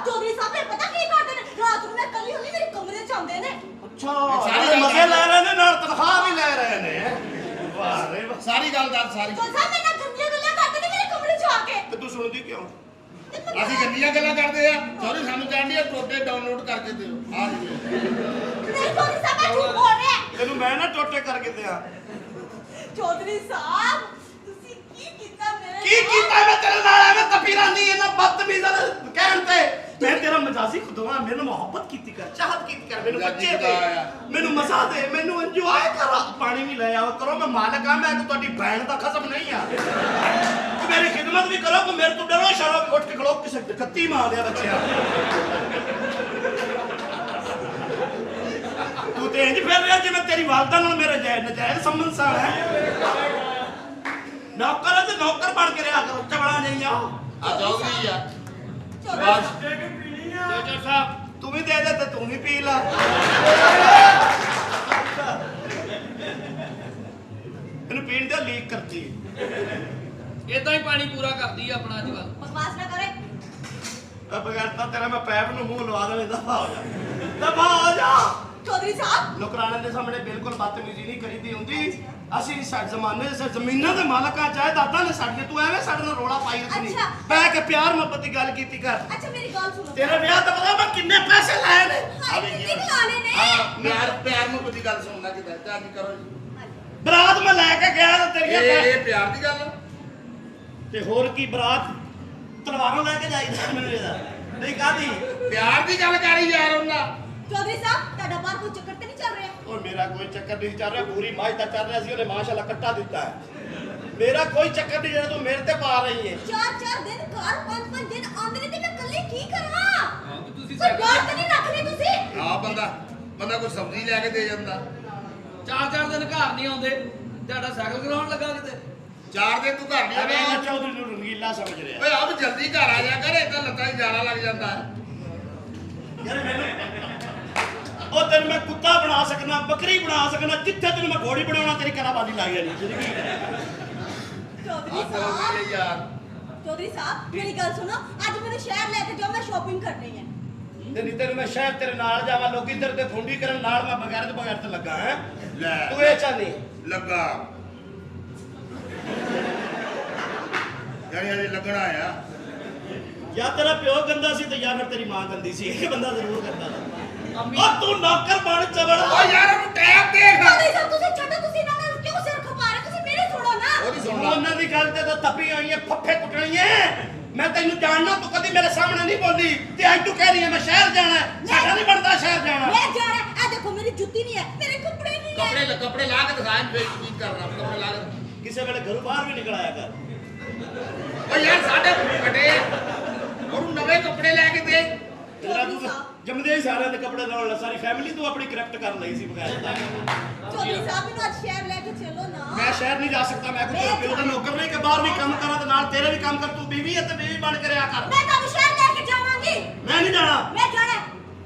ਸਾਹਿਬ ਨੇ ਪਤਾ ਕੀ ਕਰਦੇ ਨੇ? ਰਾਤ ਨੂੰ ਮੈਂ ਕੱਲੀ ਹੁੰਦੀ, ਮੇਰੇ ਕਮਰੇ ਚ ਆਉਂਦੇ ਨੇ। ਅੱਛਾ ਸਾਰੀ ਮਜ਼ੇ ਲੈ ਰਹੇ ਨੇ, ਨਾਲ ਤਨਖਾਹ ਵੀ ਲੈ ਰਹੇ ਨੇ। ਵਾਹ ਰੇ ਵਾਹ। ਸਾਰੀ ਗੱਲ ਦੱਸ ਸਾਰੀ। ਚੌਧਰੀ ਸਾਹਿਬ ਮੇਰੇ ਨਾਲ ਗੰਦੀਆਂ ਗੱਲਾਂ ਕਰਦੇ ਨੇ ਮੇਰੇ ਕਮਰੇ ਚ ਆ ਕੇ। ਤੇ ਤੂੰ ਸੁਣਦੀ ਕਿਉਂ? ਅਸੀਂ ਗੰਦੀਆਂ ਗੱਲਾਂ ਕਰਦੇ ਆ, ਚੌਧਰੀ ਸਾਨੂੰ ਕਹਿੰਦੀ ਆ ਟੋਟੇ ਡਾਊਨਲੋਡ ਕਰਕੇ ਦਿਓ। ਆ ਜੀ ਨਹੀਂ ਚੌਧਰੀ ਸਾਹਿਬ ਮੈਂ ਝੂਠ ਬੋਲ ਰਿਹਾ। ਤੈਨੂੰ ਮੈਂ ਨਾ ਟੋਟੇ ਕਰਕੇ ਦਿਆਂ। ਚੌਧਰੀ ਸਾਹਿਬ ਤੁਸੀਂ ਕੀ ਕੀਤਾ ਮੇਰੇ ਕੀ ਨਾਲ? ਕੀਤਾ ਮੈਂ ਤੇਰੇ ਨਾਲ? ਐਵੇਂ ਤਪੀ ਰਹਿੰਦੀ ਇਹਨਾਂ ਬਦਤਮੀਜ਼ਾਂ ਦੇ ਕਹਿਣ ਤੇ। ਮੈਂ ਤੇਰਾ ਮਜਾਜ਼ੀ ਖੁਦਵਾ, ਮੈਨੂੰ ਮੁਹੱਬਤ ਕੀਤੀ ਕਰ, ਚਾਹਤ ਕੀਤੀ ਕਰ, ਮੈਨੂੰ ਮਜ਼ਾਜੀ ਬੱਚੇ ਖੁਦਾ ਦੇ, ਆ। ਮੈਨੂੰ ਮਜ਼ਾ ਦੇ, ਮੈਨੂੰ ਇੰਜੋਏ ਕਰ, ਪਾਣੀ ਵੀ ਲੈ ਆਓ ਕਰੋ। ਮੈਂ ਮਾਲਕ ਆ, ਮੈਂ ਤੁਹਾਡੀ ਭੈਣ ਦਾ ਖਸਮ ਨਹੀਂ ਆ। ਕਿ ਮੇਰੀ ਖਿਦਮਤ ਵੀ ਕਰੋ, ਕਿ ਮੇਰੇ ਤੋਂ ਡਰੋ ਸ਼ਰੋ, ਉੱਠ ਕੇ ਖਲੋ, ਕਿਸੇ ਕੱਤੀ ਮਾਰ ਦਿਆ ਬੱਚਿਆਂ। ਤੂੰ ਤੇ ਇੰਜ ਫਿਰ ਰਿਹਾ ਜਿਵੇਂ ਤੇਰੀ ਵਾਲਦਾ ਨਾਲ ਮੇਰਾ ਨਜਾਇਜ਼ ਸੰਬੰਧ ਸਾਲ ਹੈ। ਨੌਕਰ ਤੇ ਨੌਕਰ ਬਣ ਕੇ ਰਿਹਾ ਕਰੋ, ਚਵੜਾ ਨਹੀਂ ਆ। ਆ ਚੌਧਰੀ ਆ। ਜੱਜ ਸਾਹਿਬ ਤੂੰ ਵੀ ਦੇ ਦੇ ਤੇ ਤੂੰ ਵੀ ਪੀ ਲਾ। ਇਹਨੂੰ ਪੀਣ ਦੇ ਲੀਕ ਕਰਤੀ। ਇਦਾਂ ਹੀ ਪਾਣੀ ਪੂਰਾ ਕਰਦੀ ਆ ਆਪਣਾ ਅੱਜ ਕੱਲ। ਬਕਵਾਸ ਨਾ ਕਰੇ। ਬਗੈਰ ਤਾਂ ਤੇਰਾ ਮੈਂ ਪੈਪ ਨੂੰ ਮੂੰਹ ਲਵਾ ਦੇਵੇ। ਦਫਾ ਹੋ ਜਾ, ਦਫਾ ਹੋ ਜਾ। ਚੌਧਰੀ ਸਾਹਿਬ ਨੌਕਰਾਣੇ ਦੇ ਸਾਹਮਣੇ ਬਿਲਕੁਲ ਬਦਤਮੀਜ਼ੀ ਨਹੀਂ ਕਰੀਦੀ ਹੁੰਦੀ। ਅਸੀਂ ਸਾਡੇ ਜ਼ਮਾਨੇ ਦੇ ਜ਼ਮੀਨਾਂ ਦੇ ਮਾਲਕਾਂ ਜਾਇਦਾਦਾਂ ਨੇ ਸਾਡੀਆਂ। ਤੂੰ ਐਵੇਂ ਸਾਡੇ ਨਾਲ ਰੋਲਾ ਪਾਈ ਰੱਖਣੀ। ਅੱਛਾ। ਬਹਿ ਕੇ ਪਿਆਰ ਮੁਹੱਬਤ ਦੀ ਗੱਲ ਕੀਤੀ ਕਰ। ਅੱਛਾ ਮੇਰੀ ਗੱਲ ਸੁਣੋ। ਤੇਰੇ ਵਿਆਹ ਤਾਂ ਪਤਾ ਮੈਂ ਕਿੰਨੇ ਪੈਸੇ ਲਾਏ ਨੇ। ਹਾਏ ਕਿੰਨੇ ਲਾਣੇ ਨੇ? ਹਾਂ ਪਿਆਰ ਨੂੰ ਕੋਈ ਗੱਲ ਸੁਣਨਾ ਕਿਦਾਂ ਤਾਂ ਨਹੀਂ ਕਰੋ ਜੀ। ਬਰਾਤ ਮੈਂ ਲੈ ਕੇ ਗਿਆ ਤਾਂ ਤੇਰੀਆਂ ਇਹ ਪਿਆਰ ਦੀ ਗੱਲ। ਤੇ ਹੋਰ ਕੀ ਬਰਾਤ ਤਲਵਾਰਾਂ ਲੈ ਕੇ ਜਾਈਦਾ ਮੈਨੂੰ ਇਹਦਾ ਨਹੀਂ ਕਾਦੀ ਪਿਆਰ ਦੀ ਗੱਲ ਕਰੀ ਯਾਰ ਉਹਨਾਂ। ਚੌਧਰੀ ਸਾਹਿਬ ਤੁਹਾਡਾ ਬਾਹਰ ਕੋਈ ਚੱਕਰ ਤੇ ਨਹੀਂ ਚੱਲ ਰਿਹਾ? ਉਹ ਮੇਰਾ ਕੋਈ ਚੱਕਰ ਨਹੀਂ ਚੱਲ ਰਿਹਾ। ਪੂਰੀ ਮਾਝ ਤਾਂ ਚੱਲ ਰਿਹਾ ਸੀ, ਉਹਨੇ ਮਾਸ਼ਾਅੱਲਾ ਕੱਟਾ ਦਿੱਤਾ ਹੈ। ਮੇਰਾ ਕੋਈ ਚੱਕਰ ਨਹੀਂ ਜਿਹੜਾ ਤੂੰ ਮੇਰੇ ਤੇ ਪਾ ਰਹੀ ਹੈ। 4-4 ਦਿਨ ਘਰ 5-5 ਦਿਨ ਆਉਂਦੇ ਨੇ ਤੇ ਮੈਂ ਇਕੱਲੀ ਕੀ ਕਰਾਂ? ਤੁਸੀਂ ਕੋਈ ਬਾਤ ਨਹੀਂ ਰੱਖਣੀ ਤੁਸੀਂ। ਆ ਬੰਦਾ ਕੋਈ ਸਬਜ਼ੀ ਲੈ ਕੇ ਦੇ ਜਾਂਦਾ। 4-4 ਦਿਨ ਘਰ ਨਹੀਂ ਆਉਂਦੇ, ਤੁਹਾਡਾ ਸਾਈਕਲ ਕਰਾਉਣ ਲੱਗਾ ਕਿਤੇ। 4 ਦਿਨ ਤੂੰ ਘਰ ਨਹੀਂ ਐਵੇਂ ਆਇਆ। ਇਹ ਚੌਧਰੀ ਨੂੰ ਰੰਗੀਲਾ ਸਮਝ ਰਿਹਾ। ਓਏ ਆਪ ਜਲਦੀ ਘਰ ਆ ਜਾ ਕਰ, ਇਦਾਂ ਲੱਤਾਂ 'ਚ ਜਾਲਾ ਲੱਗ ਜਾਂਦਾ ਹੈ। ਯਾਰ ਮੈਨੂੰ ਉਹ ਤੈਨੂੰ ਮੈਂ ਕੁੱਤਾ ਬਣਾ ਸਕਣਾ, ਬੱਕਰੀ ਬਣਾ ਸਕਣਾ, ਜਿੱਥੇ ਤੈਨੂੰ ਮੈਂ ਘੋੜੀ ਬਣਾਉਣਾ ਤੇਰੀ ਕਰਾਬਾਦੀ ਲੱਗ ਜਾਣੀ ਜ਼ਿੰਦਗੀ। ਚੌਧਰੀ ਆ ਚਲੋ ਸਾਹਿਬ ਯਾਰ। ਚੌਧਰੀ ਸਾਹਿਬ ਮੇਰੀ ਗੱਲ ਸੁਣੋ। ਅੱਜ ਮੈਨੂੰ ਸ਼ਹਿਰ ਲੈ ਕੇ ਜਾਓ, ਮੈਂ ਸ਼ਾਪਿੰਗ ਕਰਨੀ ਹੈ। ਤੇ ਨਹੀਂ ਤੈਨੂੰ ਮੈਂ ਸ਼ਹਿਰ ਤੇਰੇ ਨਾਲ ਜਾਵਾਂ, ਲੋਕੀ ਤੇਰੇ ਤੇ ਫੁੰਡੀ ਕਰਨ ਨਾਲ ਮੈਂ ਬਗੈਰ ਤੇ ਲੱਗਾ ਹੈ। ਲੈ ਤੂੰ ਇਹ ਚਾਹਨੀ ਲੱਗਾ ਯਾਰ ਇਹ ਲੱਗਣਾ ਆ। ਜਾਂ ਤੇਰਾ ਪਿਓ ਗੰਦਾ ਸੀ ਤੇ ਜਾਂ ਫਿਰ ਤੇਰੀ ਮਾਂ ਗੰਦੀ ਸੀ। ਇਹ ਬੰਦਾ ਜ਼ਰੂਰ ਗੰਦਾ ਸੀ। ਅੰਮੀ ਉਹ ਤੂੰ ਨੌਕਰ ਬਣ ਚਵੜਾ। ਓ ਯਾਰ ਉਹਨੂੰ ਟੈਪ ਦੇਖ। ਚੌਧਰੀ ਸਾਹਿਬ ਤੁਸੀਂ ਛੱਡੋ, ਤੁਸੀਂ ਇਹਨਾਂ ਨਾਲ ਕਿਉਂ ਸਿਰ ਖਪਾ ਰਹੇ? ਤੁਸੀਂ ਮੇਰੇ ਸੁਣੋ ਨਾ। ਉਹਦੀ ਸੁਣ ਲਾ। ਉਹਨਾਂ ਦੀ ਗੱਲ ਤੇ ਤਾਂ ਤੱਪੀ ਹੋਈ ਹੈ, ਫੱਫੇ ਕੁੱਟਣੀ ਹੈ। ਮੈਂ ਤੈਨੂੰ ਜਾਣਨਾ, ਤੂੰ ਕਦੀ ਮੇਰੇ ਸਾਹਮਣੇ ਨਹੀਂ ਬੋਲੀ ਤੇ ਅੱਜ ਤੂੰ ਕਹਿ ਰਹੀ ਹੈ ਮੈਂ ਸ਼ਹਿਰ ਜਾਣਾ ਹੈ। ਸਾਡਾ ਨਹੀਂ ਬਣਦਾ ਸ਼ਹਿਰ ਜਾਣਾ। ਮੈਂ ਜਾਣਾ। ਆ ਦੇਖੋ ਮੇਰੀ ਜੁੱਤੀ ਨਹੀਂ ਹੈ, ਮੇਰੇ ਕੱਪੜੇ ਨਹੀਂ ਹੈ। ਕੱਪੜੇ ਲਾ ਕੇ ਦਿਖਾਣ ਫੇਰ ਕੀ ਕਰਨਾ। ਕੱਪੜੇ ਲਾ ਕੇ ਕਿਸੇ ਵੇਲੇ ਘਰੋਂ ਬਾਹਰ ਵੀ ਨਿਕਲ ਆਇਆ ਕਰ। ਓ ਯਾਰ ਸਾਡੇ ਫਟੇ ਉਹਨੂੰ ਨਵੇਂ ਕੱਪੜੇ ਲੈ ਕੇ ਦੇ। ਤੇਰਾ ਤੂੰ ਜੰਮਦੇ ਹੀ ਸਾਰਿਆਂ ਦੇ ਕੱਪੜੇ ਲਾਉਣ ਲੱਗਾ। ਸਾਰੀ ਫੈਮਿਲੀ ਤੂੰ ਆਪਣੀ ਕਰੈਕਟ ਕਰ ਲਈ ਸੀ ਬਗੈਰ। ਚੌਧਰੀ ਸਾਹਿਬ ਮੈਨੂੰ ਅੱਜ ਸ਼ਹਿਰ ਲੈ ਕੇ ਚਲੋ ਨਾ। ਮੈਂ ਸ਼ਹਿਰ ਨਹੀਂ ਜਾ ਸਕਦਾ। ਮੈਂ ਕੋਈ ਤੇਰੇ ਪਿਓ ਦਾ ਨੌਕਰ ਨਹੀਂ ਕਿ ਬਾਹਰ ਵੀ ਕੰਮ ਕਰਾਂ ਤੇ ਨਾਲ ਤੇਰੇ ਵੀ ਕੰਮ ਕਰ। ਤੂੰ ਬੀਵੀ ਹੈ ਤੇ ਬੀਵੀ ਬਣ ਕੇ ਰਿਹਾ ਕਰ। ਮੈਂ ਤੁਹਾਨੂੰ ਸ਼ਹਿਰ ਲੈ ਕੇ ਜਾਵਾਂਗੀ। ਮੈਂ ਨਹੀਂ ਜਾਣਾ। ਮੈਂ ਜਾਣਾ।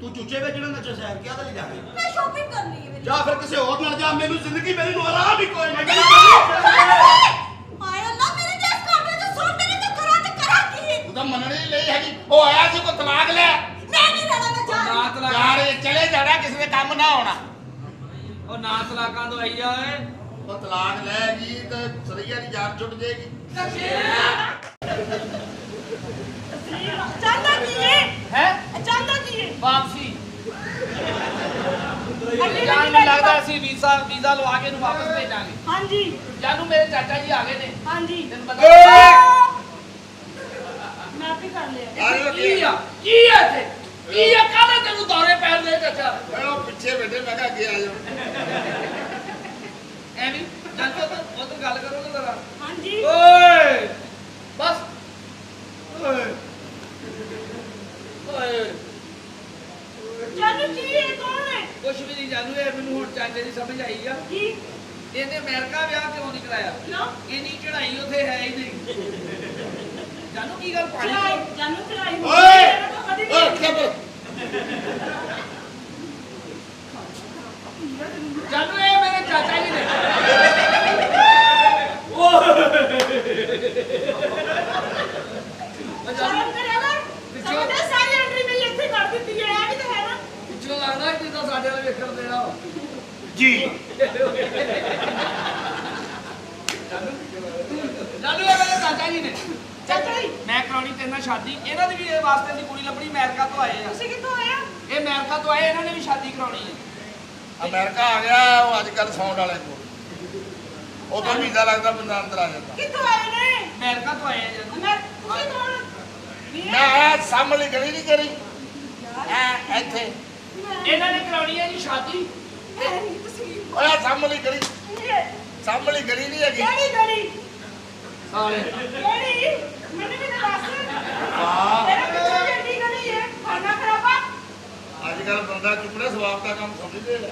ਤੂੰ ਚੂਚੇ ਵੇਚਣਾ ਨਾ ਸ਼ਹਿਰ ਕਿਆ ਤਾਂ ਨਹੀਂ ਜਾਣੀ। ਮੈਂ ਸ਼ਾਪਿੰਗ ਕਰਨੀ ਹੈ। ਜਾ ਫਿਰ ਕਿਸੇ ਹੋਰ ਨਾਲ ਜਾ। ਮੈਨੂੰ ਜ਼ਿੰਦਗੀ ਮੇਰੀ ਨੂੰ ਆਰਾਮ ਹੀ ਕੋਈ ਨਹੀਂ। ਹਾਏ ਅੱਲਾ ਮੇਰੇ ਦੇਸ਼ ਕਰਦੇ ਤੋਂ ਸੁਣਦੇ ਨੇ ਤੇ ਕਰਾਂ ਤੇ ਕਰਾਂ ਕੀ? ਤੂੰ ਤਾਂ ਮੰਨਣੀ ਨਹੀਂ ਲਈ ਹੈਗੀ। ਉਹ ਆਇਆ ਸੀ ਕੋ ਤਲਾਕ ਲੈ। ਮੈਂ ਨਹੀਂ ਰਹਿਣਾ, ਮੈਂ ਜਾ ਰਹੀ ਹਾਂ। ਰਾਤ ਲਾ ਯਾਰ ਇਹ ਚਲੇ ਜਾਣਾ, ਕਿਸੇ ਦੇ ਕੰਮ ਨਾ ਆਉਣਾ। ਉਹ ਨਾ ਤਲਾਕਾਂ ਤੋਂ ਆਈ ਆ ਓਏ ਉਹ ਤਲਾਕ ਲੈਗੀ ਤੇ ਸਰਈਆ ਦੀ ਜਾਨ ਛੁੱਟ ਜਾਏਗੀ। ਚਾਹੁੰਦਾ ਕੀ ਹੈ ਹੈ ਚਾਹੁੰਦਾ ਕੀ ਹੈ ਵਾਪਸੀ ਅੱਗੇ ਜਾਨ ਨੂੰ ਲੱਗਦਾ ਅਸੀਂ ਵੀਜ਼ਾ ਲਵਾ ਕੇ ਇਹਨੂੰ ਵਾਪਸ ਭੇਜਾਂਗੇ। ਹਾਂਜੀ ਜਾਨੂ ਮੇਰੇ ਚਾਚਾ ਜੀ ਆ ਗਏ ਨੇ ਹਾਂਜੀ ਤੈਨੂੰ ਪਤਾ ਮੈਂ ਵੀ ਕਰ ਲਿਆ ਕੀ ਆ ਇੱਥੇ ਕੀ ਆ ਕਾਹਦੇ ਤੈਨੂੰ ਦੌਰੇ ਪੈਣ ਦੇ ਚਾਚਾ ਮੈਂ ਉਹ ਪਿੱਛੇ ਬੈਠੇ ਮੈਂ ਕਿਹਾ ਅੱਗੇ ਆ ਜਾਓ। ਐਵੇਂ ਜਦ ਉਹ ਤਾਂ ਗੱਲ ਕਰੋਗੇ ਜ਼ਰਾ ਹਾਂਜੀ ਓਏ ਬਸ ਓਏ ਓਏ ਚਾਚੂ ਜੀ ਇਹ ਕੌਣ ਹੈ ਕੁਛ ਵੀ ਨਹੀਂ ਜਾਨੂ ਇਹ ਮੈਨੂੰ ਹੁਣ ਚਾਚੇ ਦੀ ਸਮਝ ਆਈ ਆ ਜੀ ਇਹਨੇ ਅਮਰੀਕਾ ਵਿਆਹ ਕਿਉਂ ਨਹੀਂ ਕਰਾਇਆ ਕਿਉਂ ਇੰਨੀ ਚੜਾਈ ਉੱਥੇ ਹੈ ਹੀ ਨਹੀਂ ਜਾਨੂ ਕੀ ਗੱਲ ਪਾਣੀ ਚੜਾਈ ਜਾਨੂ ਚੜਾਈ ਓਏ ਕਦੀ ਓਏ ਨਹੀਂ ਖੇਪ ਜਾਨੂ ਇਹ ਮੇਰੇ ਚਾਚਾ ਜੀ ਨੇ ਸ਼ਰਮ ਕਰਿਆ ਕਰ ਸਮਝਦਾ ਸਾਰੀ ਐਂਟਰੀ ਮੇਰੀ ਇੱਥੇ ਕਰ ਦਿੱਤੀ ਹੈ ਇਹ ਵੀ ਤਾਂ ਹੈ ਨਾ ਪਿੱਛੋਂ ਲੱਗਦਾ ਕਿ ਤਾਂ ਸਾਡੇ ਵਾਲੇ ਵੇਖਣ ਦੇਣਾ ਜੀ ਜਾਨੂ ਇਹ ਮੇਰੇ ਚਾਚਾ ਜੀ ਨੇ ਚਾਚਾ ਜੀ ਮੈਂ ਕਰਾਉਣੀ ਤੇਰੇ ਨਾਲ ਸ਼ਾਦੀ ਇਹਨਾਂ ਦੀ ਵੀ ਇਹ ਵਾਸਤੇ ਦੀ ਕੁੜੀ ਲੱਭਣੀ ਅਮਰੀਕਾ ਤੋਂ ਆਏ ਆ ਤੁਸੀਂ ਕਿੱਥੋਂ ਆਏ ਆ ਇਹ ਅਮਰੀਕਾ ਤੋਂ ਆਏ ਇਹਨਾਂ ਨੇ ਵੀ ਸ਼ਾਦੀ ਕਰਾਉਣੀ ਹੈ ਅਮਰੀਕਾ ਆ ਗਿਆ ਉਹ ਅੱਜ ਕੱਲ ਸੌਂਡ ਵਾਲੇ ਕੋਲ ਉਦੋਂ ਵੀਜ਼ਾ ਲੱਗਦਾ ਬੰਦਾ ਅੰਦਰ ਆ ਜਾਂਦਾ। ਕਿੱਥੋਂ ਆਏ ਨੇ ਅਮਰੀਕਾ ਤੋਂ ਆਏ ਆ ਜਾਨੂ ਮੈਂ ਤੁਸੀਂ ਕੌਣ ਵੀਰੇ ਮੈਂ ਆਇਆ ਸਾਹਮਣੇ ਗਲੀ ਨਹੀਂ ਕਰੀ ਯਾਰ ਇੱਥੇ ਇਹਨਾਂ ਨੇ ਕਰਾਉਣੀ ਹੈ ਜੀ ਸ਼ਾਦੀ ਤੁਸੀਂ ਓਏ ਸਾਹਮਣੇ ਗਲੀ ਇਹ ਸਾਹਮਣੇ ਗਲੀ ਨਹੀਂ ਹੈਗੀ। ਕਿਹੜੀ ਗਲੀ ਸਾਲੇ ਕਿਹੜੀ ਮੈਨੂੰ ਵੀ ਤਾਂ ਦੱਸ ਵਾਹ ਤੇਰੇ ਪਿੱਛੇ ਕਿਹੜੀ ਗਲੀ ਹੈ ਖਾਣਾ ਖਰਾਬਾ ਅੱਜ ਕੱਲ ਬੰਦਾ ਚੁੱਪੜੇ ਸਵਾਬ ਦਾ ਕੰਮ ਸਮਝਦੇ ਆ।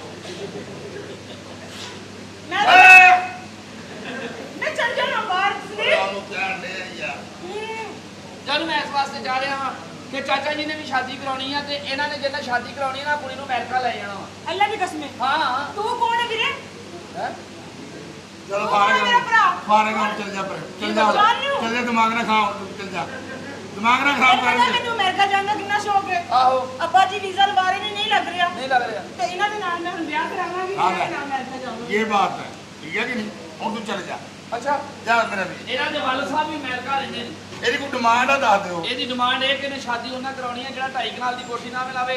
ਮੈਂ ਮੈਂ ਚੱਲ ਜਾਣਾ ਬਾਹਰ ਤੁਸੀਂ ਉਹਨੂੰ ਕਹਿਣ ਦੇ ਯਾਰ ਜਾਨੂ ਮੈਂ ਇਸ ਵਾਸਤੇ ਜਾ ਰਿਹਾ ਹਾਂ ਕਿ ਚਾਚਾ ਜੀ ਨੇ ਵੀ ਸ਼ਾਦੀ ਕਰਾਉਣੀ ਆ ਤੇ ਇਹਨਾਂ ਨੇ ਜਿੰਨਾ ਸ਼ਾਦੀ ਕਰਾਉਣੀ ਆ ਨਾ ਕੁੜੀ ਨੂੰ ਅਮਰੀਕਾ ਲੈ ਜਾਣਾ ਵਾ ਅੱਲਾ ਦੀ ਕਸਮ ਹੈ ਹਾਂ ਤੂੰ ਕੌਣ ਹੈ ਵੀਰੇ ਹੈ ਚਲ ਮੇਰਾ ਭਰਾ। ਫਾਰੇ ਨਾਲ ਚੱਲ ਜਾ ਪਰ ਚੱਲ ਜਾ ਚੱਲ ਜਾ ਦਿਮਾਗ ਨਾ ਖਾਓ ਚੱਲ ਜਾ ਦਿਮਾਗ ਨਾ ਖਰਾਬ ਕਰ ਦੇ ਮੈਨੂੰ ਅਮਰੀਕਾ ਜਾਣ ਦਾ ਕਿੰਨਾ ਸ਼ੌਕ ਹੈ ਆਹੋ ਅੱਬਾ ਜੀ ਵੀਜ਼ਾ ਲਵਾ ਰਹੇ ਨੇ ਨਹੀਂ ਲੱਗ ਰਿਹਾ ਨਹੀਂ ਲੱਗ ਰਿਹਾ ਤੇ ਇਹਨਾਂ ਦੇ ਨਾਲ ਮੈਂ ਹੁਣ ਵਿਆਹ ਕਰਾਵਾਂਗੀ ਹਾਂ ਇਹਨਾਂ ਦੇ ਨਾਲ ਅਮਰੀਕਾ ਜਾਵਾਂਗੀ ਇਹ ਬਾਤ ਹੈ ਠੀਕ ਹੈ ਕਿ ਨਹੀਂ ਹੁਣ ਤੂੰ ਚੱਲ ਜਾ ਅੱਛਾ ਜਾ ਮੇਰਾ ਵੀ ਇਹਨਾਂ ਦੇ ਵੱਲ ਸਾਹਿਬ ਵੀ ਅਮਰੀਕਾ ਰਹਿੰਦੇ ਨੇ ਇਹਦੀ ਕੋਈ ਡਿਮਾਂਡ ਆ ਦੱਸ ਦਿਓ। ਇਹਦੀ ਡਿਮਾਂਡ ਇਹ ਕਿ ਇਹਨੇ ਸ਼ਾਦੀ ਉਹਨਾਂ ਕਰਾਉਣੀ ਹੈ ਜਿਹੜਾ 2.5 ਕਨਾਲ ਦੀ ਕੋਠੀ ਨਾ ਲਾਵੇ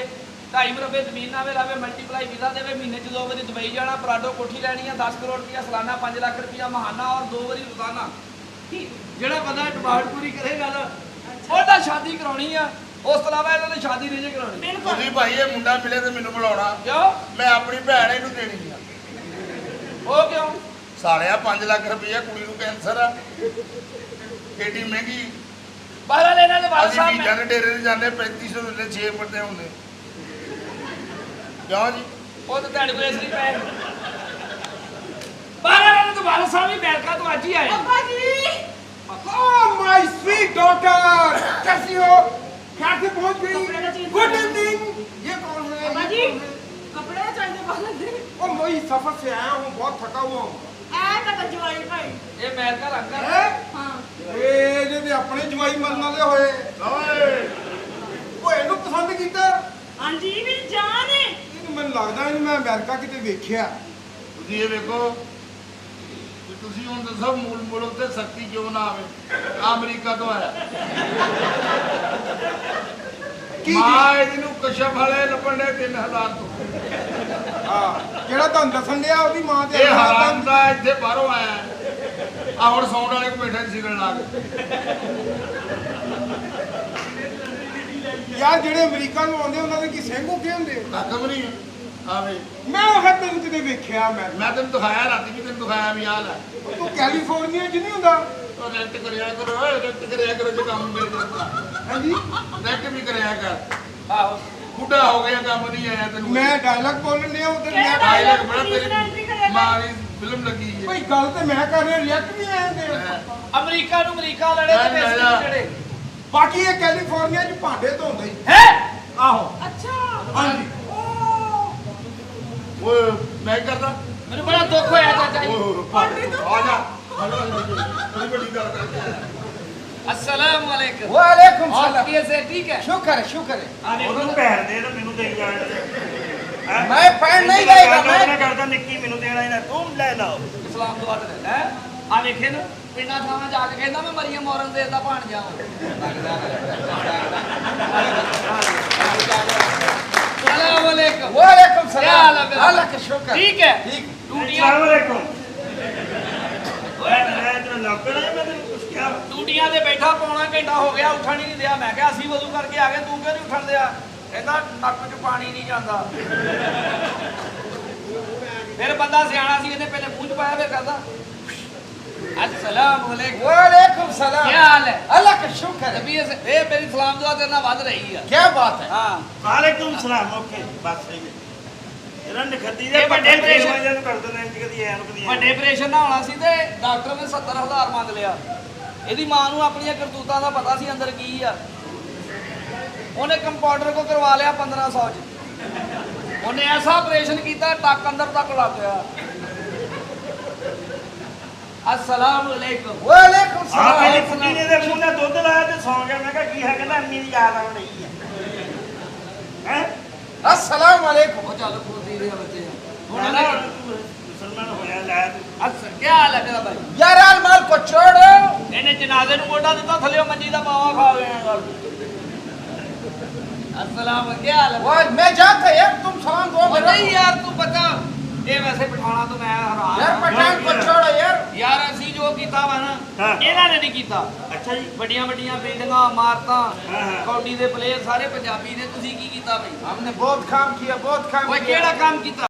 2.5 ਮਰਬੇ ਜ਼ਮੀਨ ਨਾ ਲਾਵੇ ਮਲਟੀਪਲਾਈ ਵੀਜ਼ਾ ਦੇਵੇ ਮਹੀਨੇ 'ਚ 2 ਵਾਰੀ ਦੁਬਈ ਜਾਣਾ ਪਰਾਡੋ ਕੋਠੀ ਲੈਣੀ ਹੈ 10 ਕਰੋੜ ਰੁਪਇਆ ਸਾਲਾਨਾ 5 ਲੱਖ ਰੁਪਇਆ ਮਹਾਨਾ ਔਰ 2 ਵਾਰੀ ਰੋਜ਼ਾਨਾ ਜਿਹੜਾ ਬੰਦਾ ਡਿਮਾਂਡ ਪੂਰੀ ਕਰੇਗਾ ਨਾ ਉਹਦਾ ਸ਼ਾਦੀ ਕਰਾਉਣੀ ਆ ਉਸ ਤੋਂ ਇਲਾਵਾ ਇਹਨਾਂ ਨੇ ਸ਼ਾਦੀ ਨਹੀਂ ਜੇ ਕਰਾਉਣੀ ਬਿਲਕੁਲ ਤੁਸੀਂ ਭਾਈ ਇਹ ਮੁੰਡਾ ਮਿਲੇ ਤੇ ਮੈਨੂੰ ਬੁਲਾਉਣਾ ਕਿਉਂ ਮੈਂ ਆਪਣੀ ਭੈਣ ਇਹਨੂੰ ਦੇਣੀ ਆ। ਉਹ ਕਿਉਂ ਸਾਲਿਆ 5 ਲੱਖ ਰੁਪਇਆ ਕੁੜੀ ਨੂੰ ਕੈਂਸਰ ਆ ਏਡੀ ਮਹਿੰਗੀ ਬਾਹਰ ਇਹਨਾਂ ਦੇ ਵੱਲ ਅਸੀਂ ਸਾਹਿਬ ਵੀਜ਼ਾਂ ਦੇ ਡੇਰੇ ਤੇ ਜਾਂਦੇ 3500 ਦੇ 6 ਪੜਦੇ ਹੁੰਦੇ ਕਿਉਂ ਜੀ ਉਹ ਤਾਂ ਤੁਹਾਡੇ ਕੋਲ ਇਸ ਲਈ ਪਏ ਬਾਹਰ ਇਹਨਾਂ ਦੇ ਵੱਲ ਸਾਹਿਬ ਵੀ ਅਮਰੀਕਾ ਤੋਂ ਅੱਜ ਹੀ ਆਏ ਅੱਬਾ ਜੀ Oh, my sweet daughter! कैसी हो? क्या से पहुंच गई? कपड़े का चेंज Good करना है। evening. ये कौन है? अब्बा ये जी कौन है? कपड़े चाहिए बाहर दे ओ, मैं इस सफर से आया हूँ, बहुत थका हुआ हूँ। ऐ तक जवाई भाई ਇਹ ਅਮਰੀਕਾ ਰੰਗ ਕਰ हैं? हां ਇਹ ਜਿਹਦੇ ਆਪਣੇ ਜਵਾਈ ਮਰਨ ਵਾਲੇ ਹੋਏ ਓਏ ਉਹ ਇਹਨੂੰ ਪਸੰਦ ਕੀਤਾ हां जी भी जान है ਇਹਨੂੰ ਮੈਨੂੰ ਲੱਗਦਾ ਇਹਨੂੰ ਮੈਂ ਅਮਰੀਕਾ ਕਿਤੇ ਵੇਖਿਆ ਤੁਸੀਂ ਇਹ ਵੇਖੋ ਵੀ ਤੁਸੀਂ ਹੁਣ ਦੱਸੋ ਮੂਲ ਮੁਲਕ ਤੇ ਸ਼ਕਤੀ ਕਿਉਂ ਨਾ ਆਵੇ ਅਮਰੀਕਾ ਤੋਂ ਆਇਆ ਕੀ ਮਾਂ ਇਹਨੂੰ ਕਸ਼ਪ ਵਾਲੇ ਲੱਭਣ ਦੇ 3000 ਤੋਂ ਹਾਂ ਜਿਹੜਾ ਤੁਹਾਨੂੰ ਦੱਸਣ ਡਿਆ ਉਹਦੀ ਮਾਂ ਤੇ ਇਹ ਹਰਾਮ ਦਾ ਇੱਥੇ ਬਾਹਰੋਂ ਆਇਆ ਆ ਹੁਣ ਸੌਂਡ ਵਾਲੇ ਕੋ ਬੈਠੇ ਸਿਗਰਟ ਲਾ ਕੇ ਯਾਰ ਜਿਹੜੇ ਅਮਰੀਕਾ ਨੂੰ ਆਉਂਦੇ ਉਹਨਾਂ ਦੇ ਕੀ ਸਿੰਘ ਉੱਗੇ ਹੁੰਦੇ ਕੱਖ ਵੀ ਨਹੀਂ ਆਵੇ ਮੈਂ ਉਹ ਤੈਨੂੰ ਕਿਤੇ ਵੇਖਿਆ ਮੈਂ ਤੈਨੂੰ ਦਿਖਾਇਆ ਰਾਤੀ ਵੀ ਤੈਨੂੰ ਦਿਖਾਇਆ ਵੀ ਆਹ ਲੈ ਤੂੰ ਕੈਲੀਫੋਰਨੀਆ 'ਚ ਨਹੀਂ ਹੁੰਦਾ ਉਹ ਰੈਂਟ ਕਰਿਆ ਕਰੋ ਜੇ ਕੰਮ ਮਿਲ ਜਾਂਦਾ ਹਾਂਜੀ ਰੈਂਟ ਵੀ ਕਰਿਆ ਕਰ ਆਹੋ ਬੁੱਢਾ ਹੋ ਗਿਆ ਕੰਮ ਨਹੀਂ ਆਇਆ ਤੈਨੂੰ ਮੈਂ ਡਾਇਲੌਗ ਬੋਲਣ ਡਿਆ ਉਧਰ ਕਿਹੜਾ ਮੈਂ ਡਾਇਲੌਗ dialogue ਬੜਾ entry ਕਰਿਆ ਤੇਰੀ ਕਰ। ਮਾਂ ਦੀ ਫਿਲਮ ਲੱਗੀ ਹੈ ਭਾਈ ਗੱਲ ਤੇ ਮੈਂ ਕਰ ਰਿਹਾ ਰਿਐਕਟ ਵੀ ਆਏ ਹੁੰਦੇ ਆ। ਅਮਰੀਕਾ ਨੂੰ ਅਮਰੀਕਾ ਲੜੇ ਤੇ ਲੈ ਜਾ। ਪੈਸੇ ਜਿਹੜੇ ਬਾਕੀ ਇਹ ਕੈਲੀਫੋਰਨੀਆ 'ਚ ਭਾਂਡੇ ਧੋਂਦਾ ਹੀ ਹੈ ਆਹੋ अच्छा ਹਾਂਜੀ ओ ਓਏ ਮੈਂ ਕੀ ਕਰਦਾ ਮੈਨੂੰ ਬੜਾ ਦੁੱਖ ਹੋਇਆ ਚਾਚਾ ਜੀ ਓਏ ਆ ਜਾ ਬੜੀ ਵੱਡੀ ਗੱਲ ਕਰਦੇ अस्सलाम वालेकुम वालेकुम और सलाम कैसे ठीक है शुक्र है आ देखो ਉਹਨੂੰ ਭੈਣ ਦੇ ਤੇ ਮੈਨੂੰ ਦੇਈ ਜਾਣ मैं पैर नहीं देगा मैं मैं करता निक्की मैनू देना ही ना तुम ले लो ਇਸਲਾਮ ਦੁਆ ਤੇ ਲੈ ਆ ਵੇਖੇ ਨਾ ਪਿੰਡਾਂ ਥਾਵਾਂ ਜਾ ਕੇ ਕਹਿੰਦਾ ਮੈਂ ਮਰੀਮ ਮੌਰਨ ਦੇ ਦਾ ਭਾਣ ਜਾਵਾਂ ਸਲਾਮ ਅਲੈਕੁਮ वालेकुम क्या हाल है सलाम मेरा? अल्लाह का शुक्र ठीक है ठीक टूटियां अस्सलाम वालेकुम मैं तेरा लौकड़ा है मैं तेरे कुछ क्या ਟੂਟੀਆਂ ਤੇ ਬੈਠਾ ਪੌਣਾ ਘੰਟਾ ਹੋ ਗਿਆ ਉੱਠਣ ਹੀ ਨਹੀਂ ਦਿਆ ਮੈਂ ਕਿਹਾ ਅਸੀਂ ਵਜ਼ੂ ਕਰਕੇ ਆ ਗਏ ਤੂੰ ਕਿਉਂ ਨਹੀਂ ਉੱਠਣ ਦਿਆ ਕਹਿੰਦਾ ਨੱਕ 'ਚ ਪਾਣੀ ਨਹੀਂ ਜਾਂਦਾ ਫਿਰ ਬੰਦਾ ਸਿਆਣਾ ਸੀ ਇਹਨੇ ਪਹਿਲੇ ਮੂੰਹ 'ਚ ਪਾਇਆ ਫਿਰ ਕਹਿੰਦਾ अस्सलाम वालेकुम वालेकुम सलाम क्या हाल है अल्लाह का शुक्र है तबीयत ये मेरी सलाम दुआ तेरे नाल वध रही है क्या बात है हाँ वालेकुम सलाम ओके बस सही है ਇਹਨਾਂ ਨੇ ਖੱਦੀ ਦੇ ਇਹ ਵੱਡੇ operation- ਜਨ ਕਰ ਦਿੰਦੇ ਨੇ ਕਦੀ ਐਨ ਕਦੀ ਵੱਡੇ ਆਪਰੇਸ਼ਨ ਨਾ ਹੋਣਾ ਸੀ ਤੇ ਡਾਕਟਰ ਨੇ 70000 ਮੰਗ ਲਿਆ ਇਹਦੀ ਮਾਂ ਨੂੰ ਆਪਣੀਆਂ ਕਰਤੂਤਾਂ ਦਾ ਪਤਾ ਸੀ ਅੰਦਰ ਕੀ ਆ ਉਹਨੇ ਕੰਪਾਊਂਡਰ ਕੋ ਕਰਵਾ ਲਿਆ 1500 ਚ ਉਹਨੇ ਐਸਾ ਆਪਰੇਸ਼ਨ ਕੀਤਾ ਟੱਕ ਅੰਦਰ ਤੱਕ ਲੱਗ ਗਿਆ अस्सलाम वालेकुम वालेकुम ਆ ਮੇਰੀ सलाम ਕੁੜੀ ਨੇ ਦੇ ਮੂੰਹ ਨਾਲ ਦੁੱਧ ਲਾਇਆ ਤੇ ਸੌਂ ਗਿਆ ਮੈਂ ਕਿਹਾ ਕੀ ਹੈ ਕਹਿੰਦਾ ਅੰਮੀ ਦੀ ਯਾਦ ਆਉਣ ਰਹੀ ਹੈ ਹੈ अस्सलाम वालेकुम ਉਹ ਚੱਲ ਖੋਦੀ ਦੇ ਬੱਚੇ ਹੁਣ ਹੁਣ ਇਹਨੇ ਮੁਸਲਮਾਨ ਹੋਇਆ ਲੈ ਅੱਛਾ ਕੀ ਹਾਲ ਹੈ ਤੇਰਾ ਭਾਈ यार माल को छोड़ो ਇਹਨੇ ਜਨਾਜ਼ੇ ਨੂੰ ਮੋਢਾ ਦਿੱਤਾ ਥੱਲੇ ਮੰਜੀ ਦਾ ਮਾਵਾ ਖਾ ਗਏ ਆ अस्सलाम ਕੀ ਹਾਲ ਹੈ वो मैं जाता यार तुम सलाम दो ਉਹ ਨਹੀਂ ਯਾਰ ਤੂੰ ਪਤਾ ਇਹ ਵੈਸੇ ਪਠਾਣਾ ਤੋਂ ਮੈਂ ਹੈਰਾਨ यार ਹਾਂ। पठान को छोड़ो यार ਯਾਰ ਅਸੀਂ ਜੋ ਕੀਤਾ ਵਾ ਨਾ ਹਾਂ। ਇਹਨਾਂ ਨੇ ਨਹੀਂ ਕੀਤਾ ਅੱਛਾ ਜੀ ਵੱਡੀਆਂ ਵੱਡੀਆਂ ਬਿਲਡਿੰਗਾਂ ਇਮਾਰਤਾਂ ਹਾਂ, ਹਾਂ। ਕੌਡੀ ਦੇ ਪਲੇਅਰ ਸਾਰੇ ਪੰਜਾਬੀ ਨੇ ਤੁਸੀਂ ਕੀ ਕੀਤਾ ਬਈ हमने बहुत काम किया बहुत काम ਓਏ किया ਕਿਹੜਾ ਕੰਮ ਕੀਤਾ